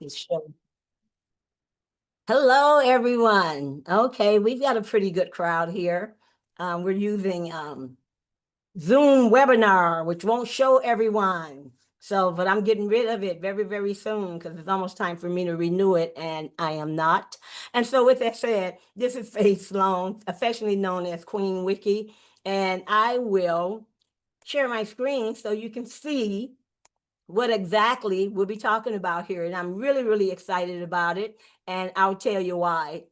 Show. Hello, everyone. Okay, we've got a pretty good crowd here. We're using Zoom webinar, which won't show everyone. So, but I'm getting rid of it very, very soon because it's almost time for me to renew it, and I am not. And so, with that said, this is Faith Sloan, affectionately known as Queen Wiki, and I will share my screen so you can see what exactly we'll be talking about here. And I'm really, really excited about it. And I'll tell you why.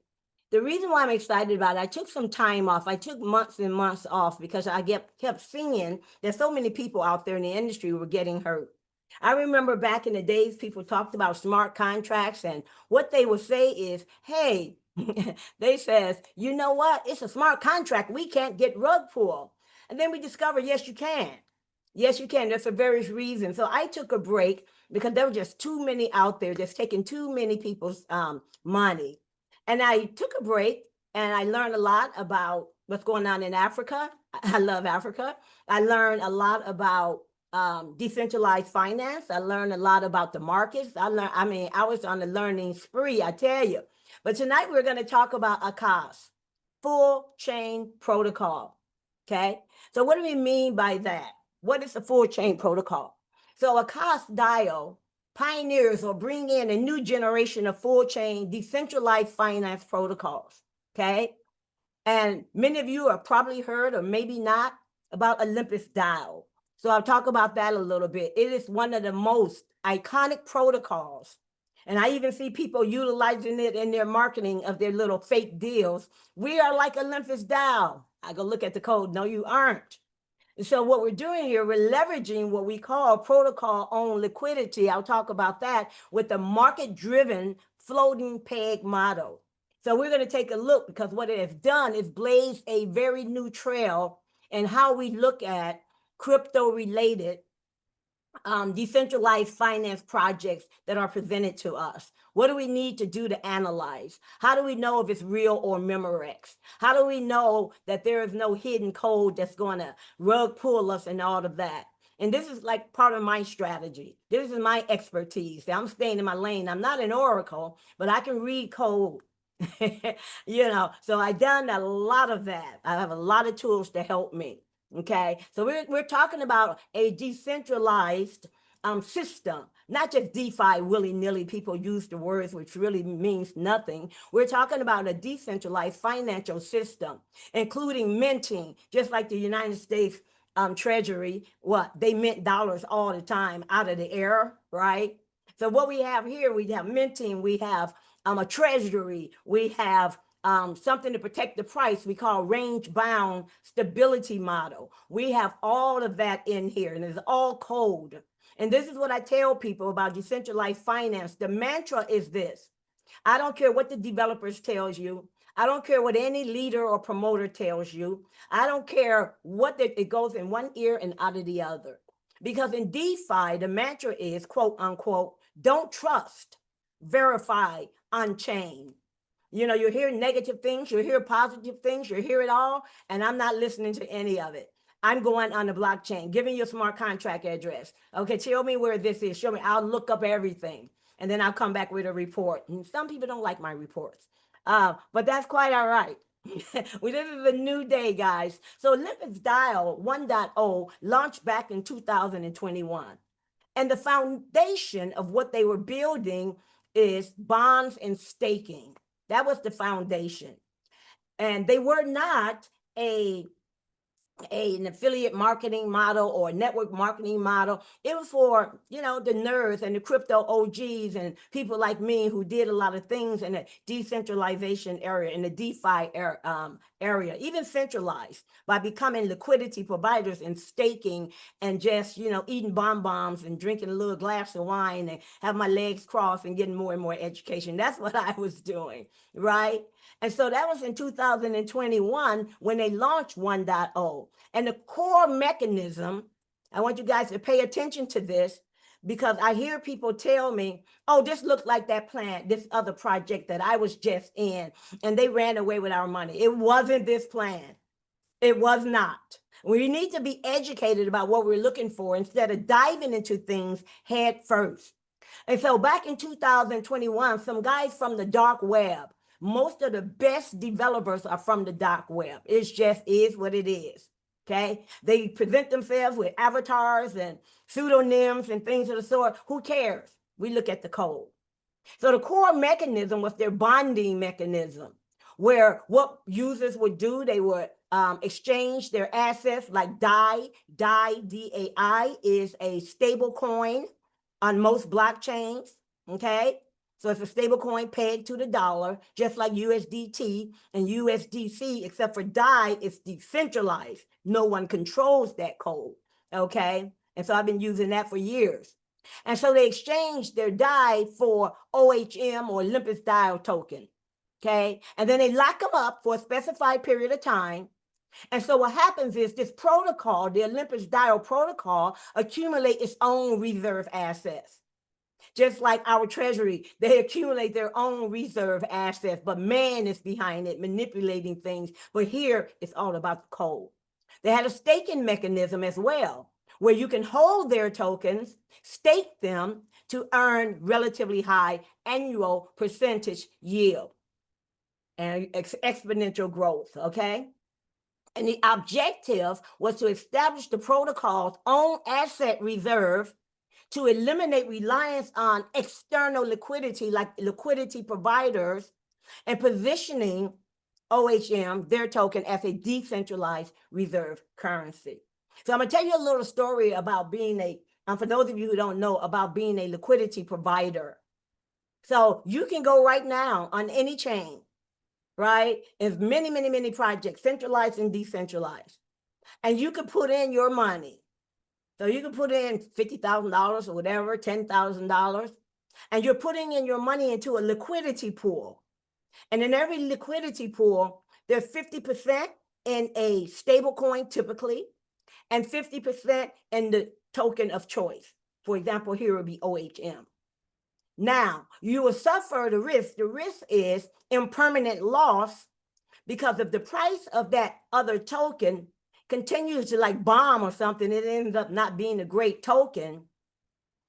The reason why I'm excited about it, I took some time off. I took months and months off because I kept seeing that so many people out there in the industry were getting hurt. I remember back in the days, people talked about smart contracts, and what they would say is, hey, they says, you know what? It's a smart contract. We can't get rug pull. And then we discovered, yes, you can. Yes, you can. There's for various reasons. So I took a break because there were just too many out there, just taking too many people's money. And I took a break and I learned a lot about what's going on in Africa. I love Africa. I learned a lot about decentralized finance. I learned a lot about the markets. I was on a learning spree, I tell you. But tonight we're going to talk about Akas, full chain protocol. Okay. So what do we mean by that? What is the full chain protocol? So Akas DAO pioneers or bring in a new generation of full chain decentralized finance protocols. Okay. And many of you have probably heard or maybe not about Olympus DAO. So I'll talk about that a little bit. It is one of the most iconic protocols. And I even see people utilizing it in their marketing of their little fake deals. We are like Olympus DAO. I go look at the code. No, you aren't. And so what we're doing here, we're leveraging what we call protocol on liquidity. I'll talk about that with the market-driven floating peg model. So we're going to take a look because what it has done is blaze a very new trail in how we look at crypto-related decentralized finance projects that are presented to us. What do we need to do to analyze? How do we know if it's real or Memorex? How do we know that there is no hidden code that's going to rug pull us and all of that? And this is like part of my strategy. This is my expertise. I'm staying in my lane. I'm not an oracle, but I can read code. So I've done a lot of that. I have a lot of tools to help me. Okay, so we're talking about a decentralized system, not just DeFi willy-nilly. People use the words which really means nothing. We're talking about a decentralized financial system, including minting, just like the United States Treasury. They mint dollars all the time out of the air, right? So what we have here, we have minting, we have a treasury, we have something to protect the price we call range bound stability model. We have all of that in here, and it's all code. And this is what I tell people about decentralized finance. The mantra is this: I don't care what the developers tells you. I don't care what any leader or promoter tells you. I don't care what it goes in one ear and out of the other. Because in DeFi, the mantra is, quote unquote, don't trust, verify, unchain. You hear negative things, you hear positive things, you hear it all, and I'm not listening to any of it. I'm going on the blockchain, giving you a smart contract address. Okay, tell me where this is. Show me. I'll look up everything, and then I'll come back with a report. And some people don't like my reports, but that's quite all right. Well, this is a new day, guys. So Olympus DAO 1.0 launched back in 2021. And the foundation of what they were building is bonds and staking. That was the foundation. And they were not an affiliate marketing model or a network marketing model. It was for, the nerds and the crypto OGs and people like me who did a lot of things in the decentralization area, in the DeFi area, even centralized, by becoming liquidity providers and staking and just, eating bonbons and drinking a little glass of wine and have my legs crossed and getting more and more education. That's what I was doing, right? And so that was in 2021 when they launched 1.0. And the core mechanism, I want you guys to pay attention to this, because I hear people tell me, oh, this looked like that plan, this other project that I was just in, and they ran away with our money. It wasn't this plan. It was not. We need to be educated about what we're looking for instead of diving into things head first. And so back in 2021, some guys from the dark web, most of the best developers are from the dark web. It just is what it is. Okay. They present themselves with avatars and pseudonyms and things of the sort. Who cares? We look at the code. So the core mechanism was their bonding mechanism, where what users would do, they would exchange their assets like DAI. DAI, D-A-I, is a stable coin on most blockchains, okay? So it's a stable coin pegged to the dollar, just like USDT and USDC, except for DAI, it's decentralized. No one controls that code, okay? And so I've been using that for years. And so they exchanged their DAI for OHM or Olympus DAO token, okay? And then they lock them up for a specified period of time. And so what happens is this protocol, the Olympus DAO protocol, accumulate its own reserve assets. Just like our Treasury, they accumulate their own reserve assets, but man is behind it, manipulating things. But here, it's all about the code. They had a staking mechanism as well, where you can hold their tokens, stake them to earn relatively high annual percentage yield and exponential growth, okay? And the objective was to establish the protocol's own asset reserve to eliminate reliance on external liquidity, like liquidity providers, and positioning OHM, their token, as a decentralized reserve currency. So I'm gonna tell you a little story about being for those of you who don't know, about being a liquidity provider. So you can go right now on any chain, right? There's many, many, many projects, centralized and decentralized. And you can put in your money. So you can put in $50,000 or whatever, $10,000, and you're putting in your money into a liquidity pool. And in every liquidity pool, there's 50% in a stable coin typically, and 50% in the token of choice. For example, here would be OHM. Now, you will suffer the risk. The risk is impermanent loss, because if the price of that other token continues to like bomb or something, it ends up not being a great token,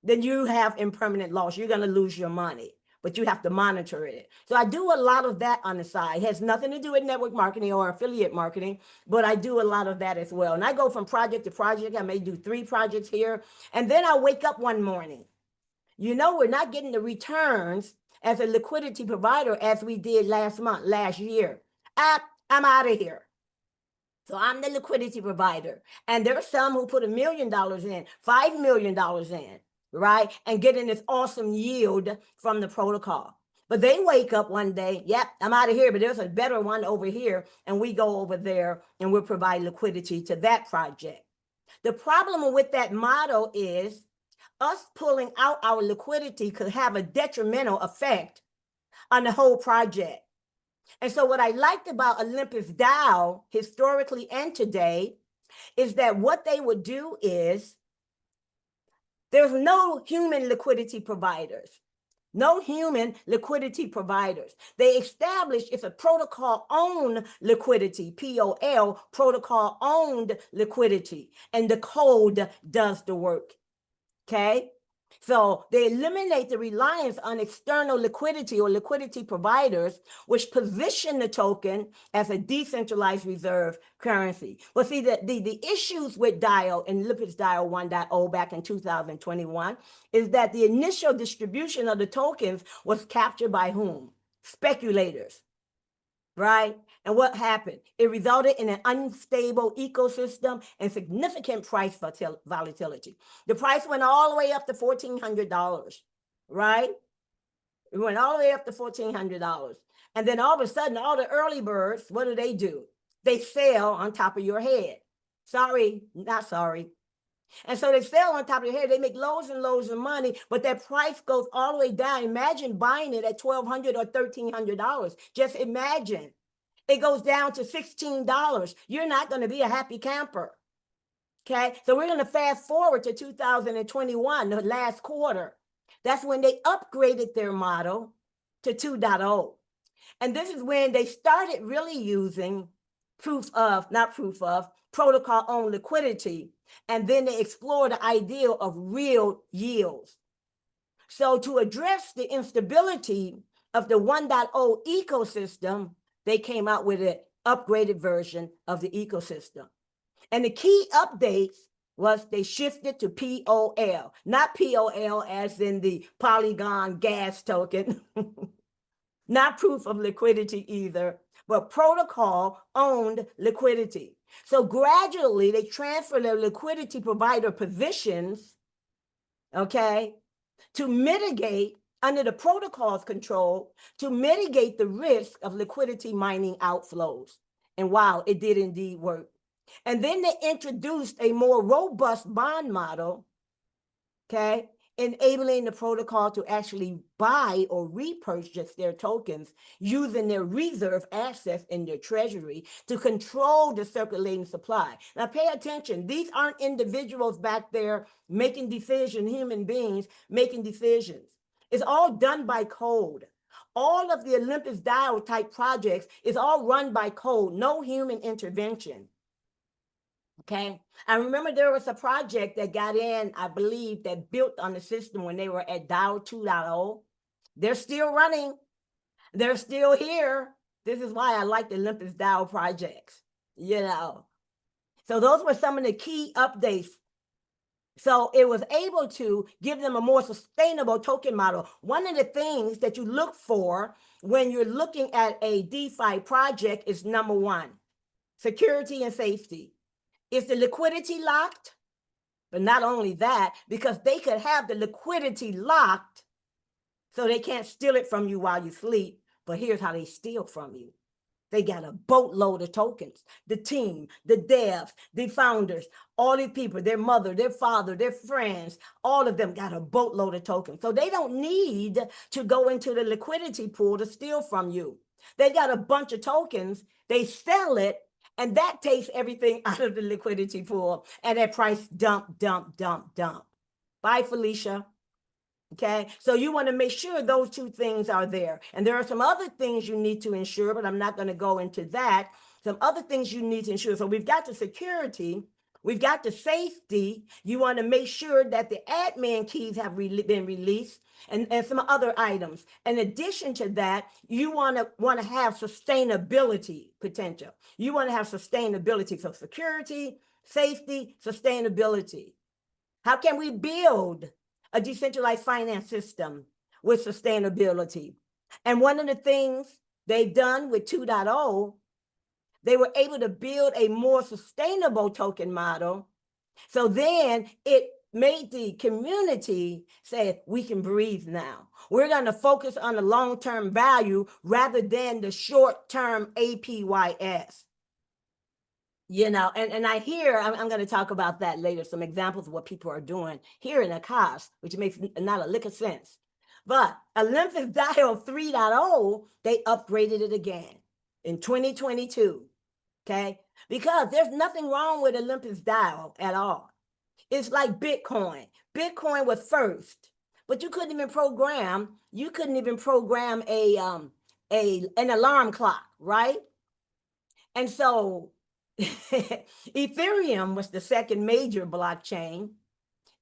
then you have impermanent loss. You're going to lose your money, but you have to monitor it. So I do a lot of that on the side. It has nothing to do with network marketing or affiliate marketing, but I do a lot of that as well. And I go from project to project. I may do 3 projects here. And then I wake up one morning. You know, we're not getting the returns as a liquidity provider as we did last year. I'm out of here. So I'm the liquidity provider. And there are some who put $1 million in, $5 million in, right? And getting this awesome yield from the protocol. But they wake up one day, yep, I'm out of here, but there's a better one over here. And we go over there and we'll provide liquidity to that project. The problem with that model is us pulling out our liquidity could have a detrimental effect on the whole project. And so what I liked about Olympus DAO historically and today is that what they would do is there's no human liquidity providers. No human liquidity providers. They established it's a protocol-owned liquidity, POL, protocol-owned liquidity, and the code does the work, okay? So they eliminate the reliance on external liquidity or liquidity providers, which position the token as a decentralized reserve currency. Well, see, the issues with DAO and Olympus DAO 1.0 back in 2021 is that the initial distribution of the tokens was captured by whom? Speculators, right? And what happened? It resulted in an unstable ecosystem and significant price volatility. The price went all the way up to $1,400, right? It went all the way up to $1,400. And then all of a sudden, all the early birds, what do? They sell on top of your head. Sorry, not sorry. And so they sell on top of your head. They make loads and loads of money, but that price goes all the way down. Imagine buying it at $1,200 or $1,300. Just imagine. It goes down to $16. You're not going to be a happy camper. Okay, so we're going to fast forward to 2021, the last quarter. That's when they upgraded their model to 2.0. And this is when they started really using protocol-owned liquidity. And then they explored the idea of real yields. So to address the instability of the 1.0 ecosystem, they came out with an upgraded version of the ecosystem. And the key updates was they shifted to POL, not POL as in the Polygon gas token, not proof of liquidity either, but protocol owned liquidity. So gradually they transfer their liquidity provider positions, okay, to mitigate under the protocol's control, to mitigate the risk of liquidity mining outflows. And wow, it did indeed work. And then they introduced a more robust bond model, okay, enabling the protocol to actually buy or repurchase their tokens using their reserve assets in their treasury to control the circulating supply. Now pay attention, these aren't individuals back there making decisions, human beings making decisions. It's all done by code. All of the Olympus DAO type projects is all run by code, no human intervention. Okay, I remember there was a project that got in, I believe, that built on the system when they were at DAO 2.0. They're still running. They're still here. This is why I like the Olympus DAO projects, you know. So those were some of the key updates. So it was able to give them a more sustainable token model. One of the things that you look for when you're looking at a DeFi project is number one, security and safety. Is the liquidity locked? But not only that, because they could have the liquidity locked so they can't steal it from you while you sleep. But here's how they steal from you. They got a boatload of tokens. The team, the devs, the founders, all these people, their mother, their father, their friends, all of them got a boatload of tokens. So they don't need to go into the liquidity pool to steal from you. They got a bunch of tokens. They sell it. And that takes everything out of the liquidity pool and that price dump. Bye, Felicia. Okay, so you want to make sure those two things are there. And there are some other things you need to ensure, but I'm not going to go into that. Some other things you need to ensure. So we've got the security, we've got the safety. You want to make sure that the admin keys have been released. And some other items. In addition to that, you want to have sustainability potential. You want to have sustainability. So security, safety, sustainability. How can we build a decentralized finance system with sustainability? And one of the things they've done with 2.0, they were able to build a more sustainable token model. So then it made the community say, we can breathe now. We're going to focus on the long-term value rather than the short-term APYS. You know, and I hear, I'm going to talk about that later, some examples of what people are doing here in Akas, which makes not a lick of sense. But Olympus DAO 3.0, they upgraded it again in 2022, okay? Because there's nothing wrong with Olympus DAO at all. It's like Bitcoin. Bitcoin was first, but you couldn't even program an alarm clock, right? And so Ethereum was the second major blockchain,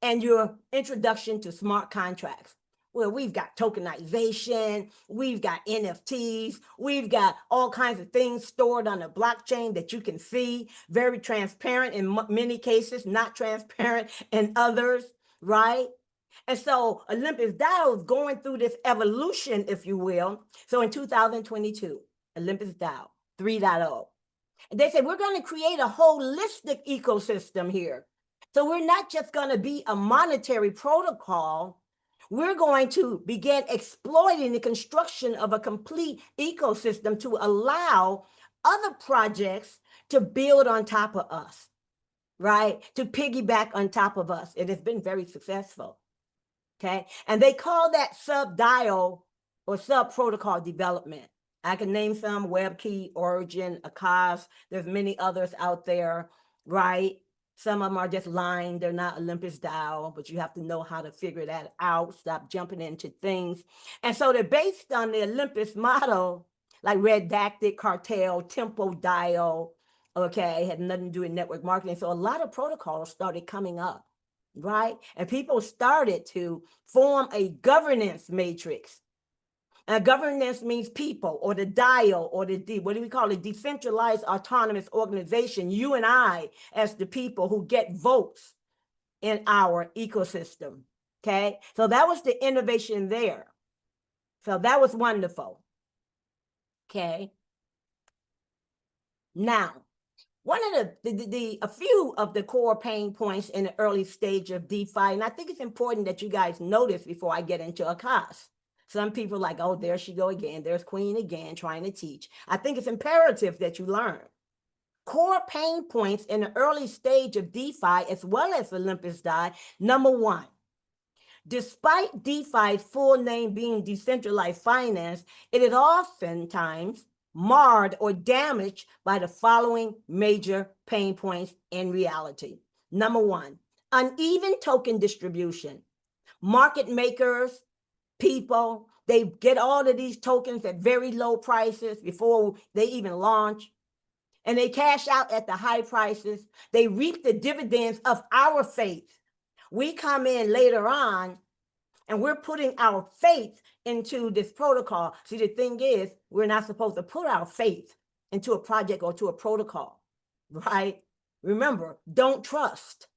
and your introduction to smart contracts. Well, we've got tokenization, we've got NFTs, we've got all kinds of things stored on the blockchain that you can see, very transparent in many cases, not transparent in others, right? And so Olympus DAO is going through this evolution, if you will. So in 2022, Olympus DAO 3.0, and they said, we're going to create a holistic ecosystem here. So we're not just going to be a monetary protocol. We're going to begin exploiting the construction of a complete ecosystem to allow other projects to build on top of us, right? To piggyback on top of us. It has been very successful, okay? And they call that sub-DAO or sub-protocol development. I can name some: WebKey, Origin, Akas. There's many others out there, right? Some of them are just lying. They're not Olympus DAO, but you have to know how to figure that out. Stop jumping into things. And so they're based on the Olympus model, like Redacted, Cartel, Tempo DAO, okay, had nothing to do with network marketing. So a lot of protocols started coming up, right? And people started to form a governance matrix. Governance means people, or the DAO, or what do we call it? Decentralized autonomous organization. You and I, as the people who get votes in our ecosystem. Okay, so that was the innovation there. So that was wonderful. Okay. Now, one of a few of the core pain points in the early stage of DeFi, and I think it's important that you guys notice before I get into Akas. Some people are like, oh, there she go again. There's Queen again trying to teach. I think it's imperative that you learn. Core pain points in the early stage of DeFi, as well as Olympus DAO. Number one, despite DeFi's full name being decentralized finance, it is oftentimes marred or damaged by the following major pain points in reality. Number one, uneven token distribution. Market makers, people, they get all of these tokens at very low prices before they even launch, and they cash out at the high prices. They reap the dividends of our faith. We come in later on and we're putting our faith into this protocol. See, the thing is, we're not supposed to put our faith into a project or to a protocol, right? Remember, don't trust,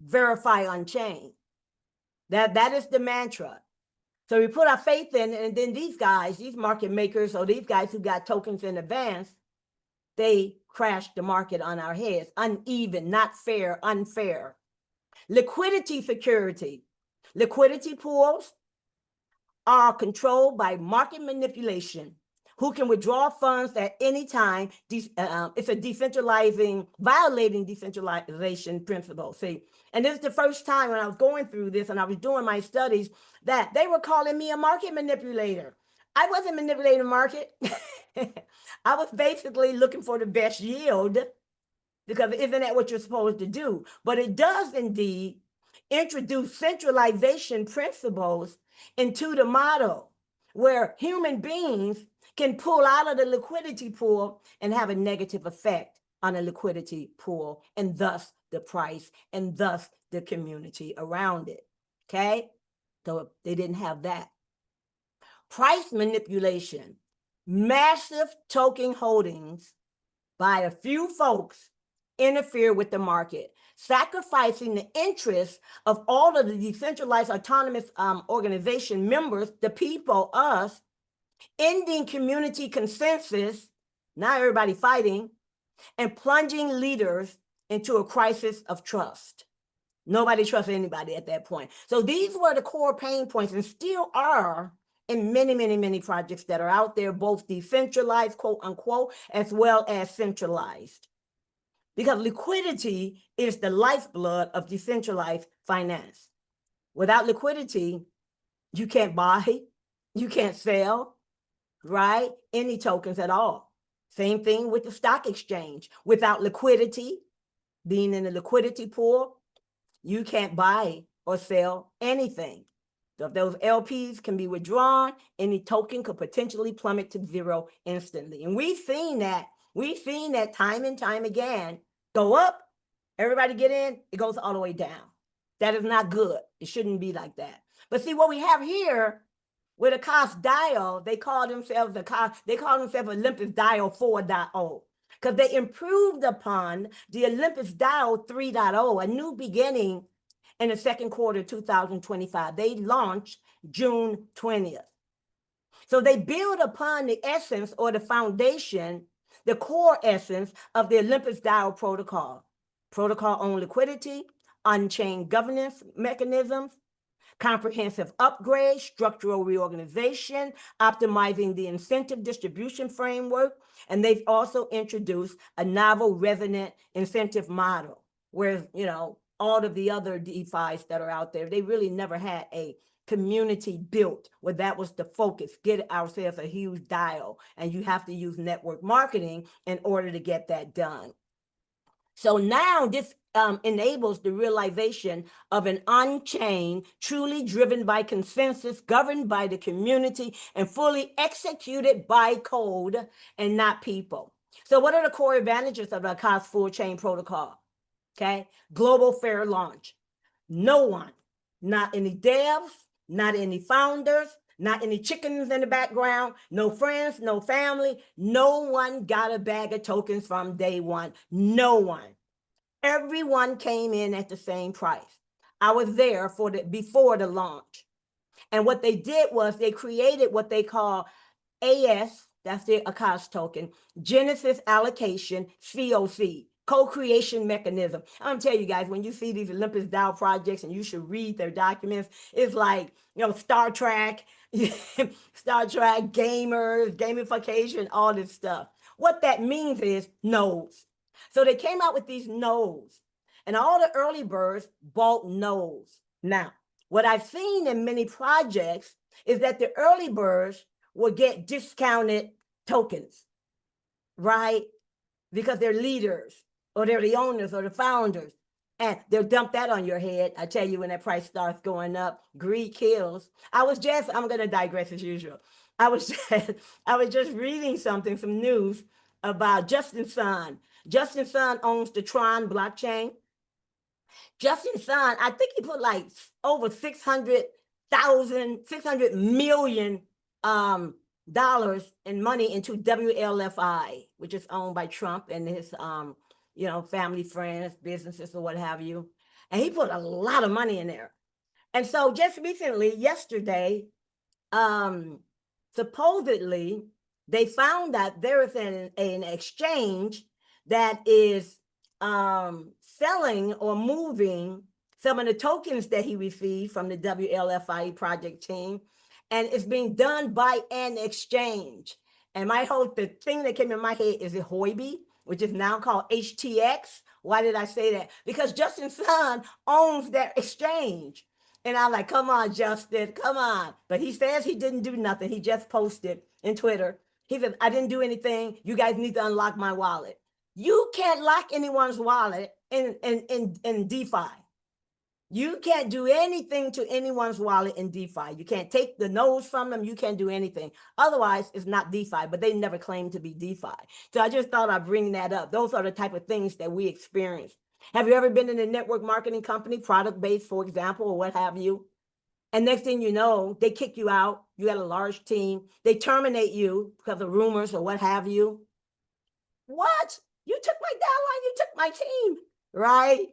verify on chain. That is the mantra. So we put our faith in, and then these guys, these market makers, or these guys who got tokens in advance, they crashed the market on our heads. Uneven, not fair, unfair. Liquidity security. Liquidity pools are controlled by market manipulation. Who can withdraw funds at any time? It's a violating decentralization principle. See, and this is the first time when I was going through this and I was doing my studies that they were calling me a market manipulator. I wasn't manipulating the market. I was basically looking for the best yield, because isn't that what you're supposed to do? But it does indeed introduce centralization principles into the model, where human beings can pull out of the liquidity pool and have a negative effect on a liquidity pool, and thus the price, and thus the community around it. Okay, so they didn't have that. Price manipulation. Massive token holdings by a few folks interfere with the market, sacrificing the interests of all of the decentralized autonomous organization members, the people, us, ending community consensus, not everybody fighting, and plunging leaders into a crisis of trust. Nobody trusts anybody at that point. So these were the core pain points, and still are in many, many, many projects that are out there, both decentralized, quote unquote, as well as centralized. Because liquidity is the lifeblood of decentralized finance. Without liquidity, you can't buy, you can't sell, right? Any tokens at all. Same thing with the stock exchange. Without liquidity, being in a liquidity pool, you can't buy or sell anything. So if those LPs can be withdrawn, any token could potentially plummet to zero instantly. And we've seen that time and time again. Go up, everybody get in, it goes all the way down. That is not good. It shouldn't be like that. But see, what we have here with Akas DAO, they call themselves Olympus DAO 4.0, because they improved upon the Olympus DAO 3.0, a new beginning in the second quarter of 2025. They launched June 20th. So they build upon the essence, or the foundation, the core essence of the Olympus DAO protocol. Protocol on liquidity, on-chain governance mechanisms, comprehensive upgrade, structural reorganization, optimizing the incentive distribution framework, and they've also introduced a novel resonant incentive model, whereas, all of the other DeFis that are out there, they really never had a community built where that was the focus. Get ourselves a huge DAO, and you have to use network marketing in order to get that done. So now this enables the realization of an on-chain, truly driven by consensus, governed by the community, and fully executed by code and not people. So what are the core advantages of the Akas full chain protocol? Okay, global fair launch. No one, not any devs, not any founders, not any chickens in the background, no friends, no family. No one got a bag of tokens from day one. No one. Everyone came in at the same price. I was there before the launch. And what they did was they created what they call AS, that's the Akas token, Genesis allocation, COC, co-creation mechanism. I'm gonna tell you guys, when you see these Olympus DAO projects, and you should read their documents, it's like, Star Trek, Star Trek, gamers, gamification, all this stuff. What that means is nodes. So they came out with these nodes, and all the early birds bought nodes. Now, what I've seen in many projects is that the early birds will get discounted tokens, right? Because they're leaders, or they're the owners or the founders. And they'll dump that on your head. I tell you, when that price starts going up, greed kills. I'm going to digress as usual. I was just reading some news about Justin Sun. Justin Sun owns the Tron blockchain. Justin Sun, I think he put like over 600 million dollars in money into WLFI, which is owned by Trump and his family, friends, businesses, or what have you. And he put a lot of money in there. And so just recently, yesterday, supposedly they found that there is an exchange that is selling or moving some of the tokens that he received from the WLFI project team, and it's being done by an exchange. And the thing that came in my head is Huobi, which is now called HTX. Why did I say that? Because Justin Sun owns that exchange. And I'm like, come on, Justin, come on. But he says he didn't do nothing. He just posted in Twitter. He said, I didn't do anything. You guys need to unlock my wallet. You can't lock anyone's wallet in DeFi. You can't do anything to anyone's wallet in DeFi. You can't take the nodes from them. You can't do anything. Otherwise, it's not DeFi, but they never claim to be DeFi. So I just thought I'd bring that up. Those are the type of things that we experience. Have you ever been in a network marketing company, product-based, for example, or what have you? And next thing you know, they kick you out. You got a large team. They terminate you because of rumors or what have you. What? You took my downline, you took my team, right?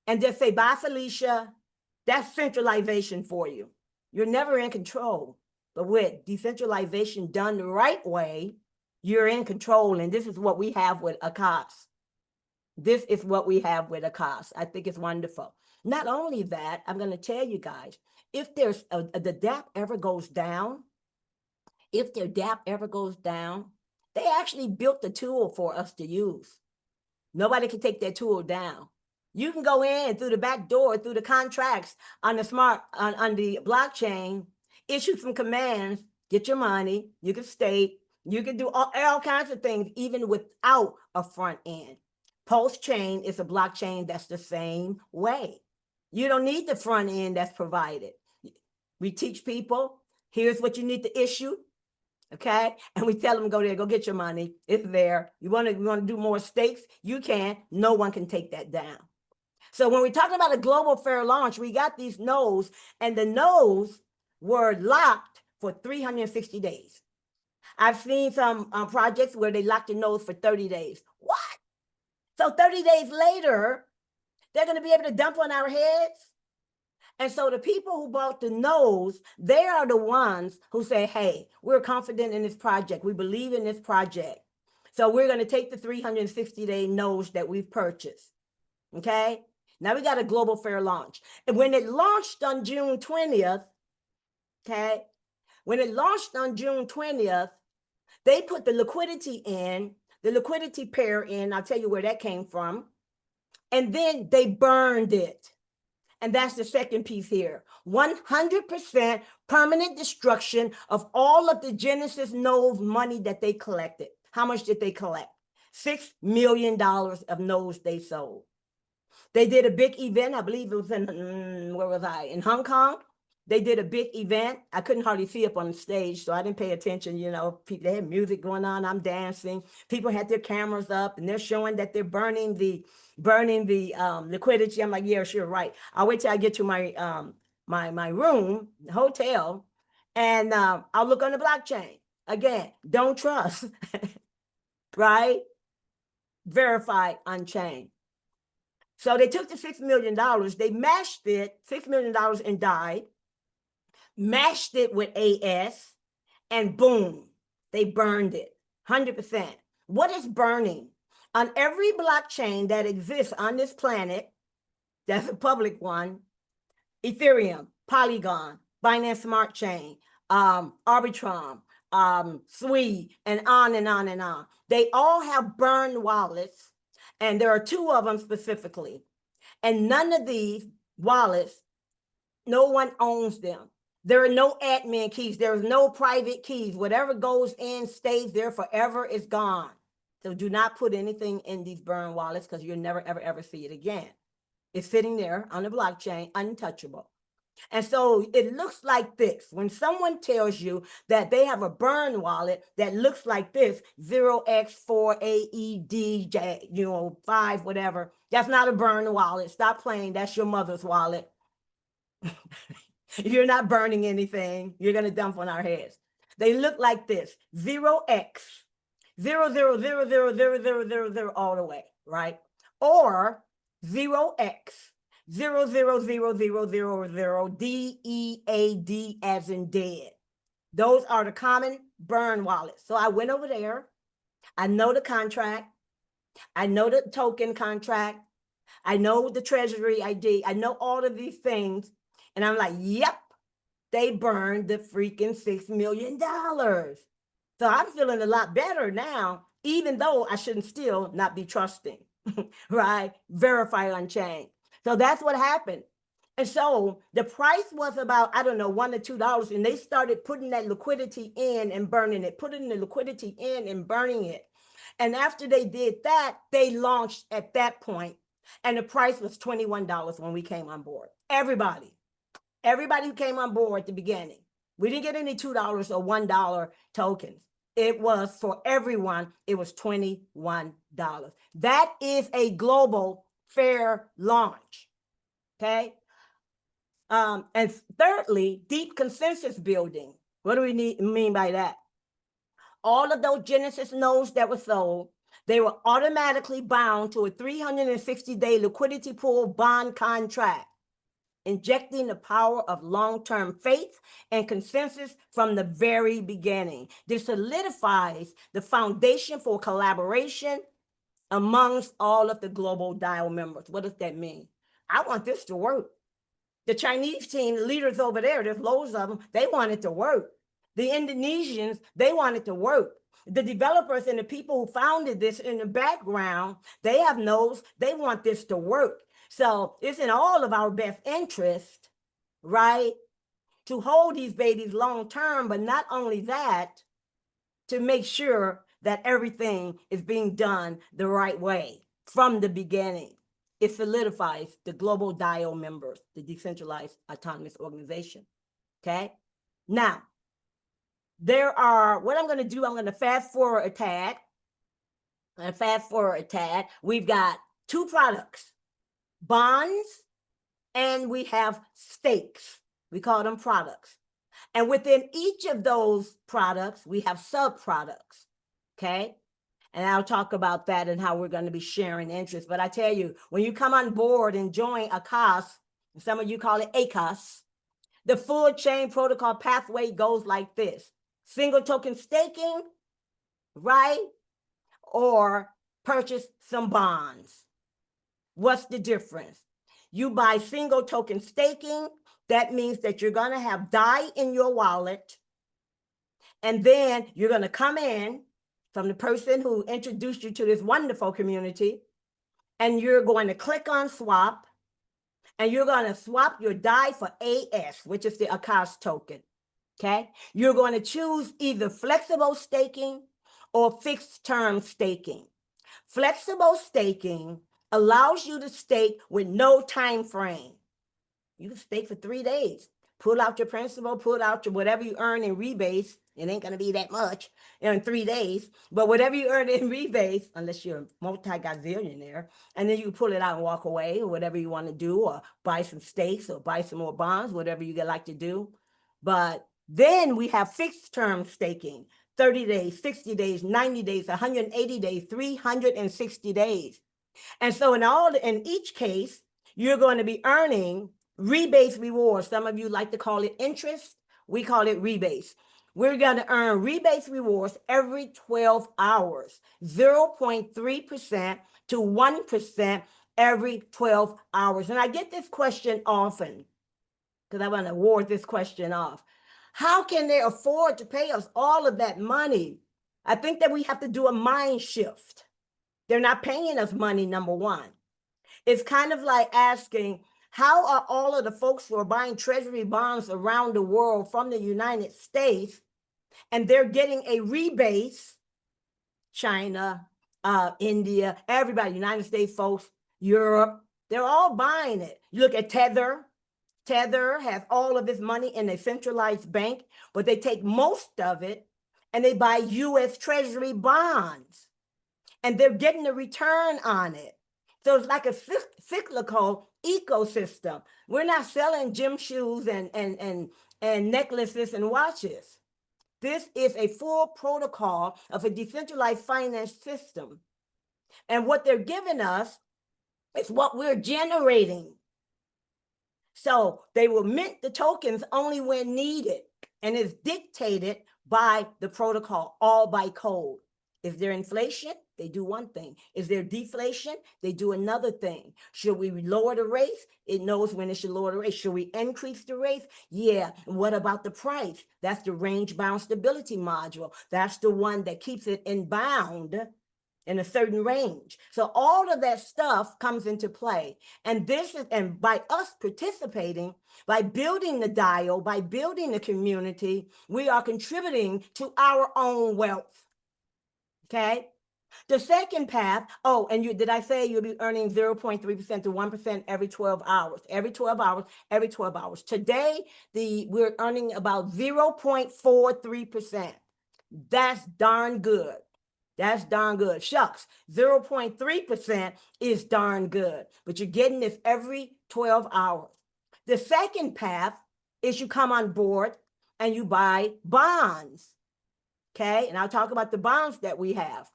And just say, bye, Felicia. That's centralization for you. You're never in control. But with decentralization done the right way, you're in control. And this is what we have with Akas. This is what we have with Akas. I think it's wonderful. Not only that, I'm going to tell you guys, if there's the DApp ever goes down, if their DApp ever goes down, they actually built the tool for us to use. Nobody can take that tool down. You can go in through the back door, through the contracts on the on the blockchain, issue some commands, get your money, you can stake, you can do all kinds of things, even without a front end. Post-chain is a blockchain that's the same way. You don't need the front end that's provided. We teach people, here's what you need to issue, okay? And we tell them, go there, go get your money. It's there. You want to do more stakes? You can. No one can take that down. So when we're talking about a global fair launch, we got these nodes, and the nodes were locked for 360 days. I've seen some projects where they locked the nodes for 30 days. What? So 30 days later, they're going to be able to dump on our heads? And so the people who bought the nodes, they are the ones who say, hey, we're confident in this project. We believe in this project. So we're going to take the 360-day nodes that we've purchased. Okay? Now we got a global fair launch. And when it launched on June 20th, okay, when it launched on June 20th, they put the liquidity in, the liquidity pair in. I'll tell you where that came from. And then they burned it. And that's the second piece here. 100% permanent destruction of all of the Genesis nodes money that they collected. How much did they collect? $6 million of nodes they sold. They did a big event. I believe it was in, where was I? In Hong Kong. They did a big event. I couldn't hardly see up on the stage, so I didn't pay attention. You know, people, they had music going on. I'm dancing. People had their cameras up, and they're showing that they're burning the liquidity. I'm like, yeah, sure, right. I'll wait till I get to my my room, hotel, and I'll look on the blockchain. Again, don't trust, right? Verify on chain. So they took the $6 million, they mashed it, $6 million in DAI, mashed it with AS, and boom, they burned it 100%. What is burning? On every blockchain that exists on this planet, that's a public one, Ethereum, Polygon, Binance Smart Chain, Arbitrum, Sui, and on and on and on. They all have burned wallets, and there are 2 of them specifically. And none of these wallets, no one owns them. There are no admin keys. There's no private keys. Whatever goes in stays there forever. It's gone. So do not put anything in these burn wallets, because you'll never, ever, ever see it again. It's sitting there on the blockchain, untouchable. And so it looks like this. When someone tells you that they have a burn wallet that looks like this, 0x4AED, 5, whatever, that's not a burn wallet. Stop playing. That's your mother's wallet. You're not burning anything. You're going to dump on our heads. They look like this, 0x, 0000000 all the way, right? Or 0x, 0000000 DEAD as in dead. Those are the common burn wallets. So I went over there. I know the contract. I know the token contract. I know the Treasury ID. I know all of these things. And I'm like, yep, they burned the freaking $6 million. So I'm feeling a lot better now, even though I shouldn't still not be trusting, right? Verify on chain. So that's what happened. And so the price was about, I don't know, $1 or $2. And they started putting that liquidity in and burning it, putting the liquidity in and burning it. And after they did that, they launched at that point. And the price was $21 when we came on board. Everybody who came on board at the beginning. We didn't get any $2 or $1 tokens. It was for everyone, it was $21. That is a global fair launch, okay? And thirdly, deep consensus building. What do we mean by that? All of those Genesis nodes that were sold, they were automatically bound to a 360-day liquidity pool bond contract, injecting the power of long-term faith and consensus from the very beginning. This solidifies the foundation for collaboration amongst all of the global DAO members. What does that mean? I want this to work. The Chinese team, the leaders over there, there's loads of them, they want it to work. The Indonesians, they want it to work. The developers and the people who founded this in the background, they have nodes, they want this to work. So it's in all of our best interest, right, to hold these babies long term, but not only that, to make sure that everything is being done the right way from the beginning. It solidifies the global DAO members, the decentralized autonomous organization, okay? Now, what I'm going to do, I'm going to fast forward a tad. We've got 2 products, bonds, and we have stakes. We call them products. And within each of those products, we have sub-products, okay? And I'll talk about that and how we're going to be sharing interest. But I tell you, when you come on board and join Akas, some of you call it Akas, the full chain protocol pathway goes like this. Single token staking, right? Or purchase some bonds. What's the difference? You buy single token staking. That means that you're going to have DAI in your wallet. And then you're going to come in from the person who introduced you to this wonderful community. And you're going to click on swap. And you're going to swap your DAI for AS, which is the Akas token. Okay? You're going to choose either flexible staking or fixed term staking. Flexible staking allows you to stake with no time frame. You can stake for 3 days. pull out your principal, pull out your whatever you earn in rebates. It ain't gonna be that much in 3 days, but whatever you earn in rebates, unless you're a multi-gazillionaire, and then you pull it out and walk away, or whatever you want to do, or buy some stakes or buy some more bonds, whatever you like to do. But then we have fixed term staking, 30 days, 60 days, 90 days, 180 days, 360 days. And so in each case, you're going to be earning rebates rewards. Some of you like to call it interest. We call it rebates. We're going to earn rebates rewards every 12 hours, 0.3% to 1% every 12 hours. And I get this question often because I want to ward this question off. How can they afford to pay us all of that money? I think that we have to do a mind shift. They're not paying us money, number one. It's kind of like asking, how are all of the folks who are buying Treasury bonds around the world from the United States, and they're getting a rebate, China, India, everybody, United States folks, Europe, they're all buying it. You look at Tether. Tether has all of its money in a centralized bank, but they take most of it and they buy US Treasury bonds, and they're getting a return on it. So it's like a cyclical ecosystem. We're not selling gym shoes and necklaces and watches. This is a full protocol of a decentralized finance system. And what they're giving us is what we're generating. So they will mint the tokens only when needed, and it's dictated by the protocol, all by code. Is there inflation? They do one thing. Is there deflation? They do another thing. Should we lower the rates? It knows when it should lower the rates. Should we increase the rates? Yeah. What about the price? That's the range bound stability module. That's the one that keeps it in bound in a certain range. So all of that stuff comes into play. And by us participating, by building the DAO, by building the community, we are contributing to our own wealth. Okay. The second path, did I say you'll be earning 0.3% to 1% every 12 hours, every 12 hours, every 12 hours. Today, we're earning about 0.43%. That's darn good. That's darn good. Shucks, 0.3% is darn good, but you're getting this every 12 hours. The second path is you come on board and you buy bonds. Okay, and I'll talk about the bonds that we have.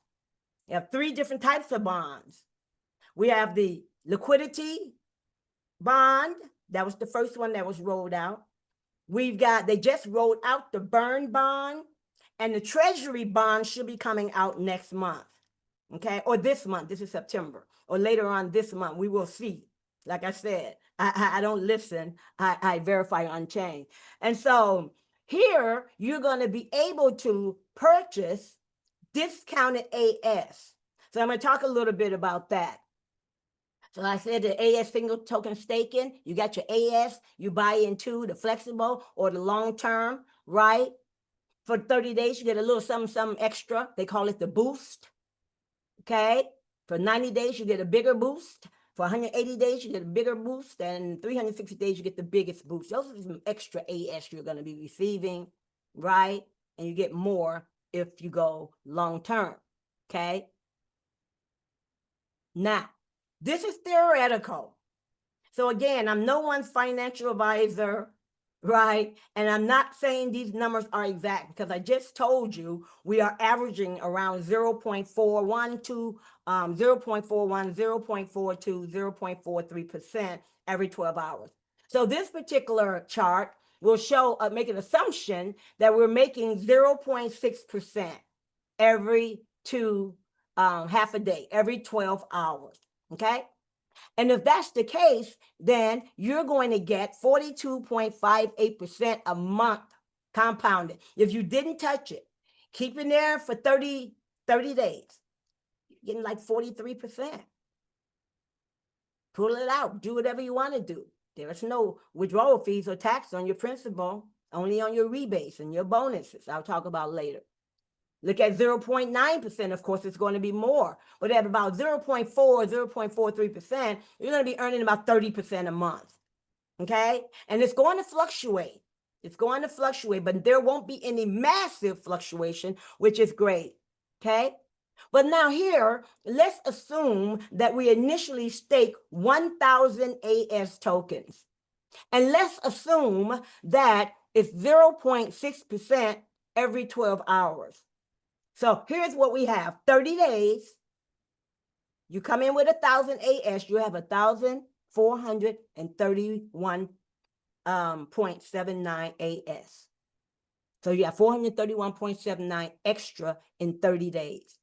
We have 3 different types of bonds. We have the liquidity bond. That was the first one that was rolled out. They just rolled out the burn bond, and the Treasury bond should be coming out next month. Okay, or this month. This is September, or later on this month. We will see. Like I said, I don't listen. I verify on chain. And so here you're going to be able to purchase discounted AS. So I'm going to talk a little bit about that. So I said the AS single token staking, you got your AS, you buy into the flexible or the long term, right? For 30 days, you get a little something extra. They call it the boost. Okay. For 90 days, you get a bigger boost. For 180 days, you get a bigger boost. And 360 days, you get the biggest boost. Those are some extra AS you're going to be receiving, right? And you get more if you go long term. Okay. Now, this is theoretical. So again, I'm no one's financial advisor, right? And I'm not saying these numbers are exact, because I just told you we are averaging around 0.41 to 0.41, 0.42, 0.43% every 12 hours. So this particular chart will show, make an assumption that we're making 0.6% every half a day, every 12 hours, okay? And if that's the case, then you're going to get 42.58% a month compounded. If you didn't touch it, keep it there for 30 days, you're getting like 43%. Pull it out, do whatever you want to do. There's no withdrawal fees or tax on your principal, only on your rebates and your bonuses. I'll talk about later. Look at 0.9%, of course, it's going to be more. But at about 0.4, 0.43%, you're going to be earning about 30% a month. okay? And it's going to fluctuate. It's going to fluctuate, but there won't be any massive fluctuation, which is great, okay? But now here, let's assume that we initially stake 1,000 AS tokens. And let's assume that it's 0.6% every 12 hours. So here's what we have, 30 days. You come in with 1,000 AS, you have 1,431.79 AS. So you have 431.79 extra in 30 days.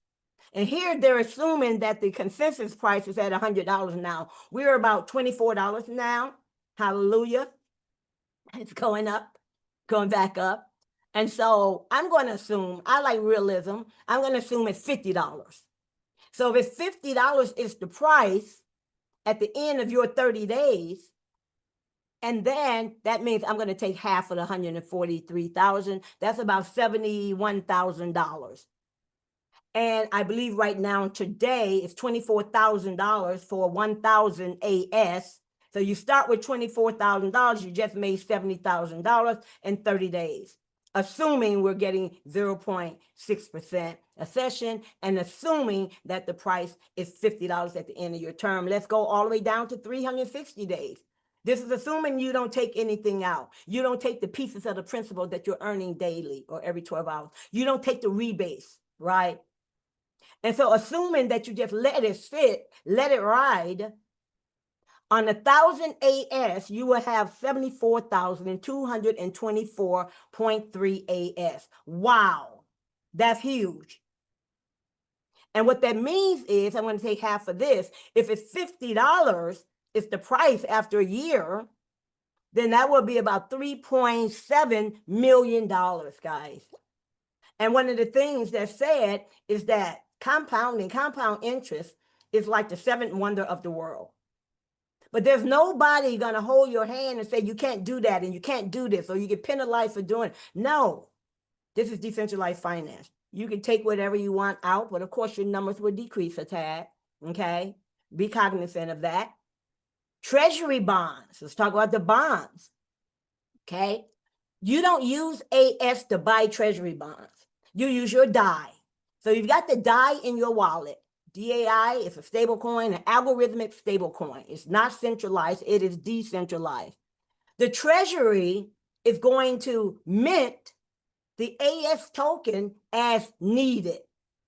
And here they're assuming that the consensus price is at $100 now. We're about $24 now. Hallelujah. It's going up, going back up. And so I'm going to assume, I like realism, I'm going to assume it's $50. So if $50 is the price at the end of your 30 days, and then that means I'm going to take half of the 143,000. That's about $71,000. And I believe right now today it's $24,000 for 1,000 AS. So you start with $24,000, you just made $70,000 in 30 days, assuming we're getting 0.6% a session and assuming that the price is $50 at the end of your term. Let's go all the way down to 360 days. This is assuming you don't take anything out. You don't take the pieces of the principal that you're earning daily or every 12 hours. You don't take the rebates, right? And so assuming that you just let it sit, let it ride, on 1,000 AS, you will have 74,224.3 AS. Wow, that's huge. And what that means is, I'm going to take half of this. If it's $50, it's the price after a year, then that will be about $3.7 million, guys. And one of the things that's said is that compound interest is like the seventh wonder of the world. But there's nobody going to hold your hand and say, you can't do that and you can't do this, or you get penalized for doing it. No, this is decentralized finance. You can take whatever you want out, but of course your numbers will decrease a tad, okay? Be cognizant of that. Treasury bonds, let's talk about the bonds, okay? You don't use AS to buy treasury bonds. You use your DAI. So you've got the DAI in your wallet. DAI is a stable coin, an algorithmic stable coin. It's not centralized, it is decentralized. The Treasury is going to mint the AS token as needed.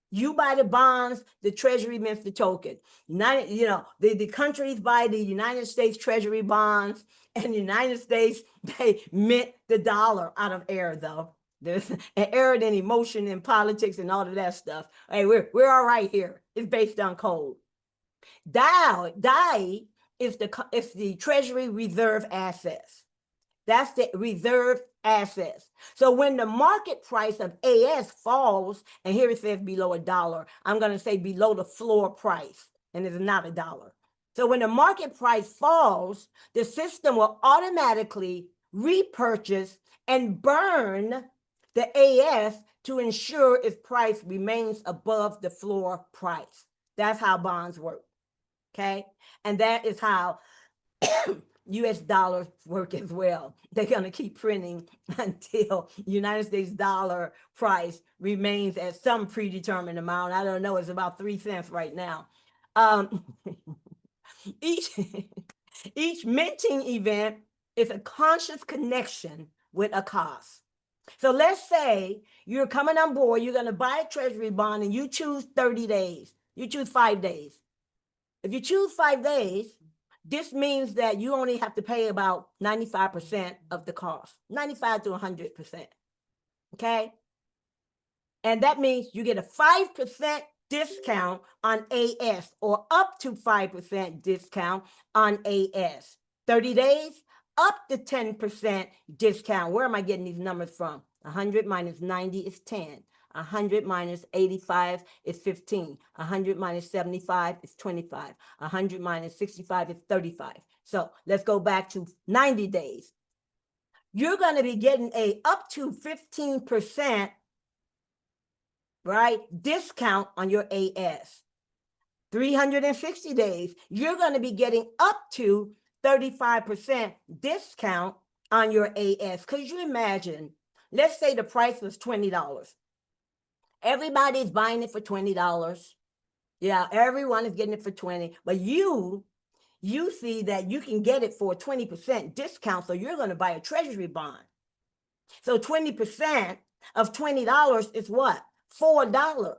You buy the bonds, the Treasury mints the token. The countries buy the United States Treasury bonds, and the United States, they mint the dollar out of air, though. There's an error in emotion in politics and all of that stuff. Hey, we're all right here. It's based on code. DAI is the Treasury reserve assets. That's the reserve assets. So when the market price of AS falls, and here it says below $1, I'm going to say below the floor price, and it's not $1. So when the market price falls, the system will automatically repurchase and burn the AS to ensure its price remains above the floor price. That's how bonds work, okay? And that is how US dollars work as well. They're going to keep printing until United States dollar price remains at some predetermined amount. I don't know, it's about 3 cents right now. Each minting event is a conscious connection with a cost. So let's say you're coming on board, you're going to buy a treasury bond and you choose 30 days. You choose 5 days. If you choose 5 days, this means that you only have to pay about 95% of the cost, 95 to 100%, okay? And that means you get a 5% discount on AS, or up to 5% discount on AS. 30 days, up to 10% discount. Where am I getting these numbers from? 100 minus 90 is 10. 100 minus 85 is 15. 100 minus 75 is 25. 100 minus 65 is 35. So let's go back to 90 days. You're going to be getting a up to 15%, right, discount on your AS. 360 days, you're going to be getting up to 35% discount on your AS. Could you imagine? Let's say the price was $20. Everybody's buying it for $20. Yeah, everyone is getting it for 20, but you see that you can get it for a 20% discount, so you're going to buy a treasury bond. So 20% of $20 is what? $4.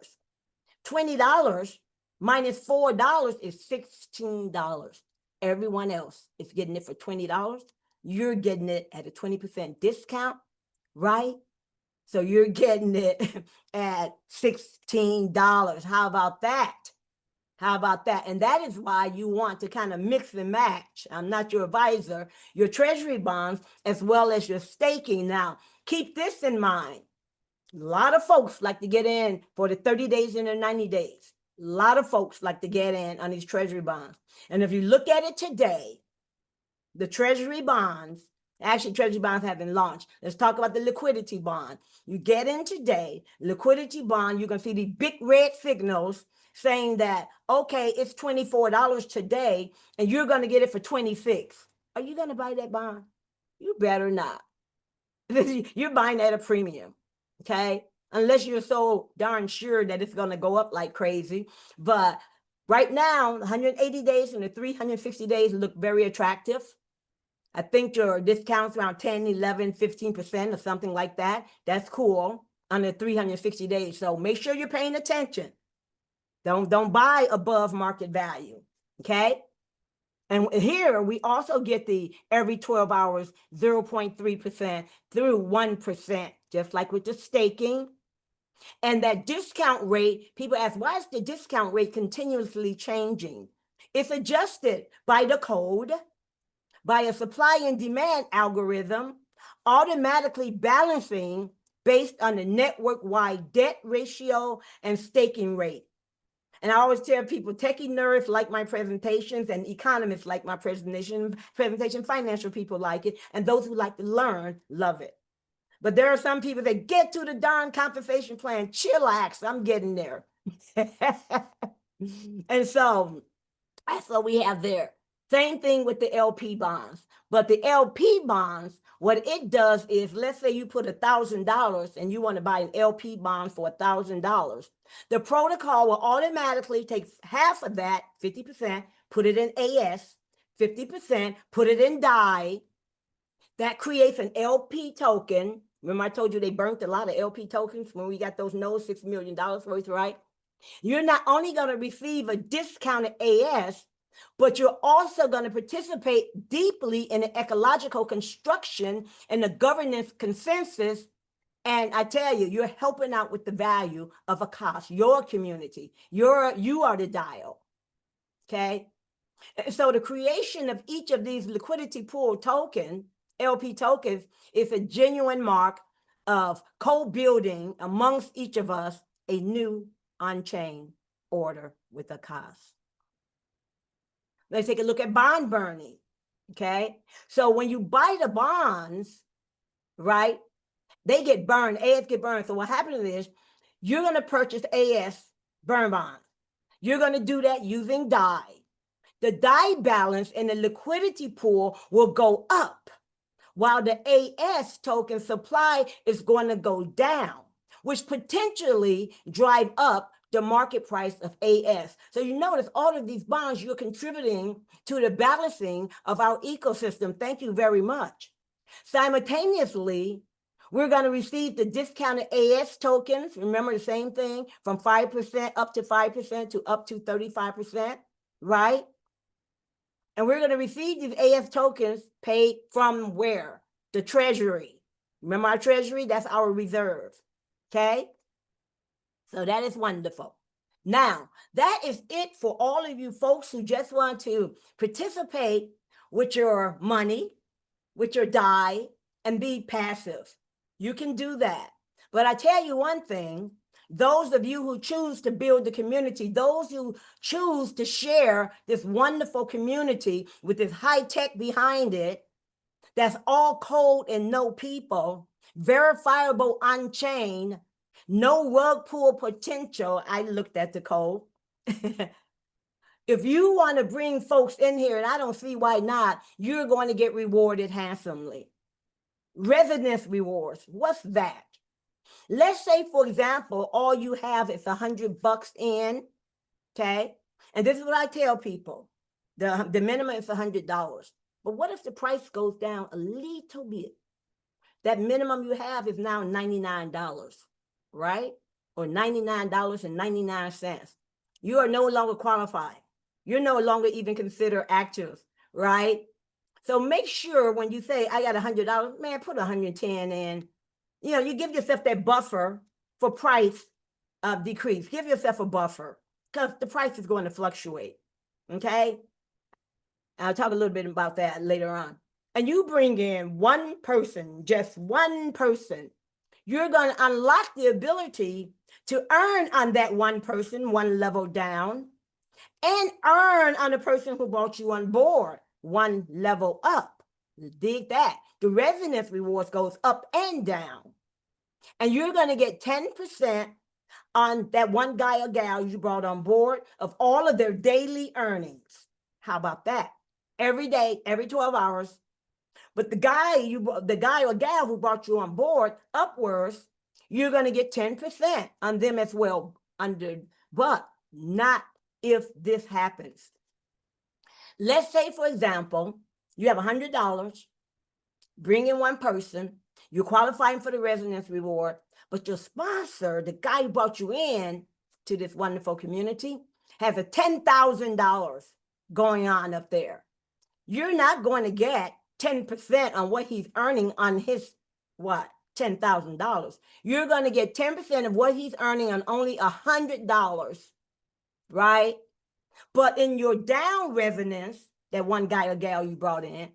$20 minus $4 is $16. Everyone else is getting it for $20. You're getting it at a 20% discount, right? So you're getting it at $16. How about that? How about that? And that is why you want to kind of mix and match. I'm not your advisor, your treasury bonds as well as your staking. Now, keep this in mind. A lot of folks like to get in for the 30 days and the 90 days. A lot of folks like to get in on these treasury bonds. And if you look at it today, the treasury bonds, actually treasury bonds have been launched. Let's talk about the liquidity bond. You get in today, liquidity bond, you're going to see the big red signals saying that, okay, it's $24 today and you're going to get it for 26. Are you going to buy that bond? You better not. You're buying at a premium, okay? Unless you're so darn sure that it's going to go up like crazy. But right now, 180 days and the 360 days look very attractive. I think your discounts around 10, 11, 15% or something like that. That's cool on the 360 days. So make sure you're paying attention. Don't buy above market value, okay? And here we also get the every 12 hours, 0.3% through 1%, just like with the staking. And that discount rate, people ask, why is the discount rate continuously changing? It's adjusted by the code, by a supply and demand algorithm, automatically balancing based on the network-wide debt ratio and staking rate. And I always tell people, techie nerds like my presentations and economists like my presentation, financial people like it, and those who like to learn love it. But there are some people that get to the darn compensation plan, chillax, I'm getting there. And so that's what we have there. Same thing with the LP bonds. But the LP bonds, what it does is, let's say you put $1,000 and you want to buy an LP bond for $1,000. The protocol will automatically take half of that, 50%, put it in AS, 50%, put it in DAI. That creates an LP token. Remember I told you they burnt a lot of LP tokens when we got those nodes, $6 million worth, right? You're not only going to receive a discounted AS, but you're also going to participate deeply in the ecological construction and the governance consensus. And I tell you, you're helping out with the value of Akas, your community. You are the DAO, okay? And so the creation of each of these liquidity pool token, LP tokens, is a genuine mark of co-building amongst each of us a new on-chain order with Akas. Let's take a look at bond burning, okay? So when you buy the bonds, right, they get burned, AS get burned. So what happens is you're going to purchase AS burn bonds. You're going to do that using DAI. The DAI balance in the liquidity pool will go up while the AS token supply is going to go down, which potentially drive up the market price of AS. So you notice all of these bonds, you're contributing to the balancing of our ecosystem. Thank you very much. Simultaneously, we're going to receive the discounted AS tokens. Remember the same thing, from 5% up to 5% to up to 35%, right? And we're going to receive these AS tokens paid from where? The Treasury. Remember our Treasury? That's our reserve, okay? So that is wonderful. Now, that is it for all of you folks who just want to participate with your money, with your DAI, and be passive. You can do that. But I tell you one thing, those of you who choose to build the community, those who choose to share this wonderful community with this high tech behind it, that's all code and no people, verifiable on-chain, no rug pull potential. I looked at the code. If you want to bring folks in here, and I don't see why not, you're going to get rewarded handsomely. Residence rewards, what's that? Let's say, for example, all you have is $100 in, okay? And this is what I tell people. The minimum is $100. But what if the price goes down a little bit? That minimum you have is now $99, right? Or $99.99. You are no longer qualified. You're no longer even considered active, right? So make sure when you say, I got $100, man, put 110 in. You know, you give yourself that buffer for price decrease. Give yourself a buffer because the price is going to fluctuate, okay? I'll talk a little bit about that later on. And you bring in one person, just one person, you're going to unlock the ability to earn on that one person, one level down, and earn on the person who brought you on board, one level up. Dig that. The residence rewards goes up and down. And you're going to get 10% on that one guy or gal you brought on board of all of their daily earnings. How about that? Every day, every 12 hours. But the guy or gal who brought you on board upwards, you're going to get 10% on them as well. But not if this happens. Let's say, for example, you have $100, bring in one person, you're qualifying for the residence reward, but your sponsor, the guy who brought you in to this wonderful community, has a $10,000 going on up there. You're not going to get 10% on what he's earning on his, what, $10,000. You're going to get 10% of what he's earning on only $100, right? But in your down residence, that one guy or gal you brought in,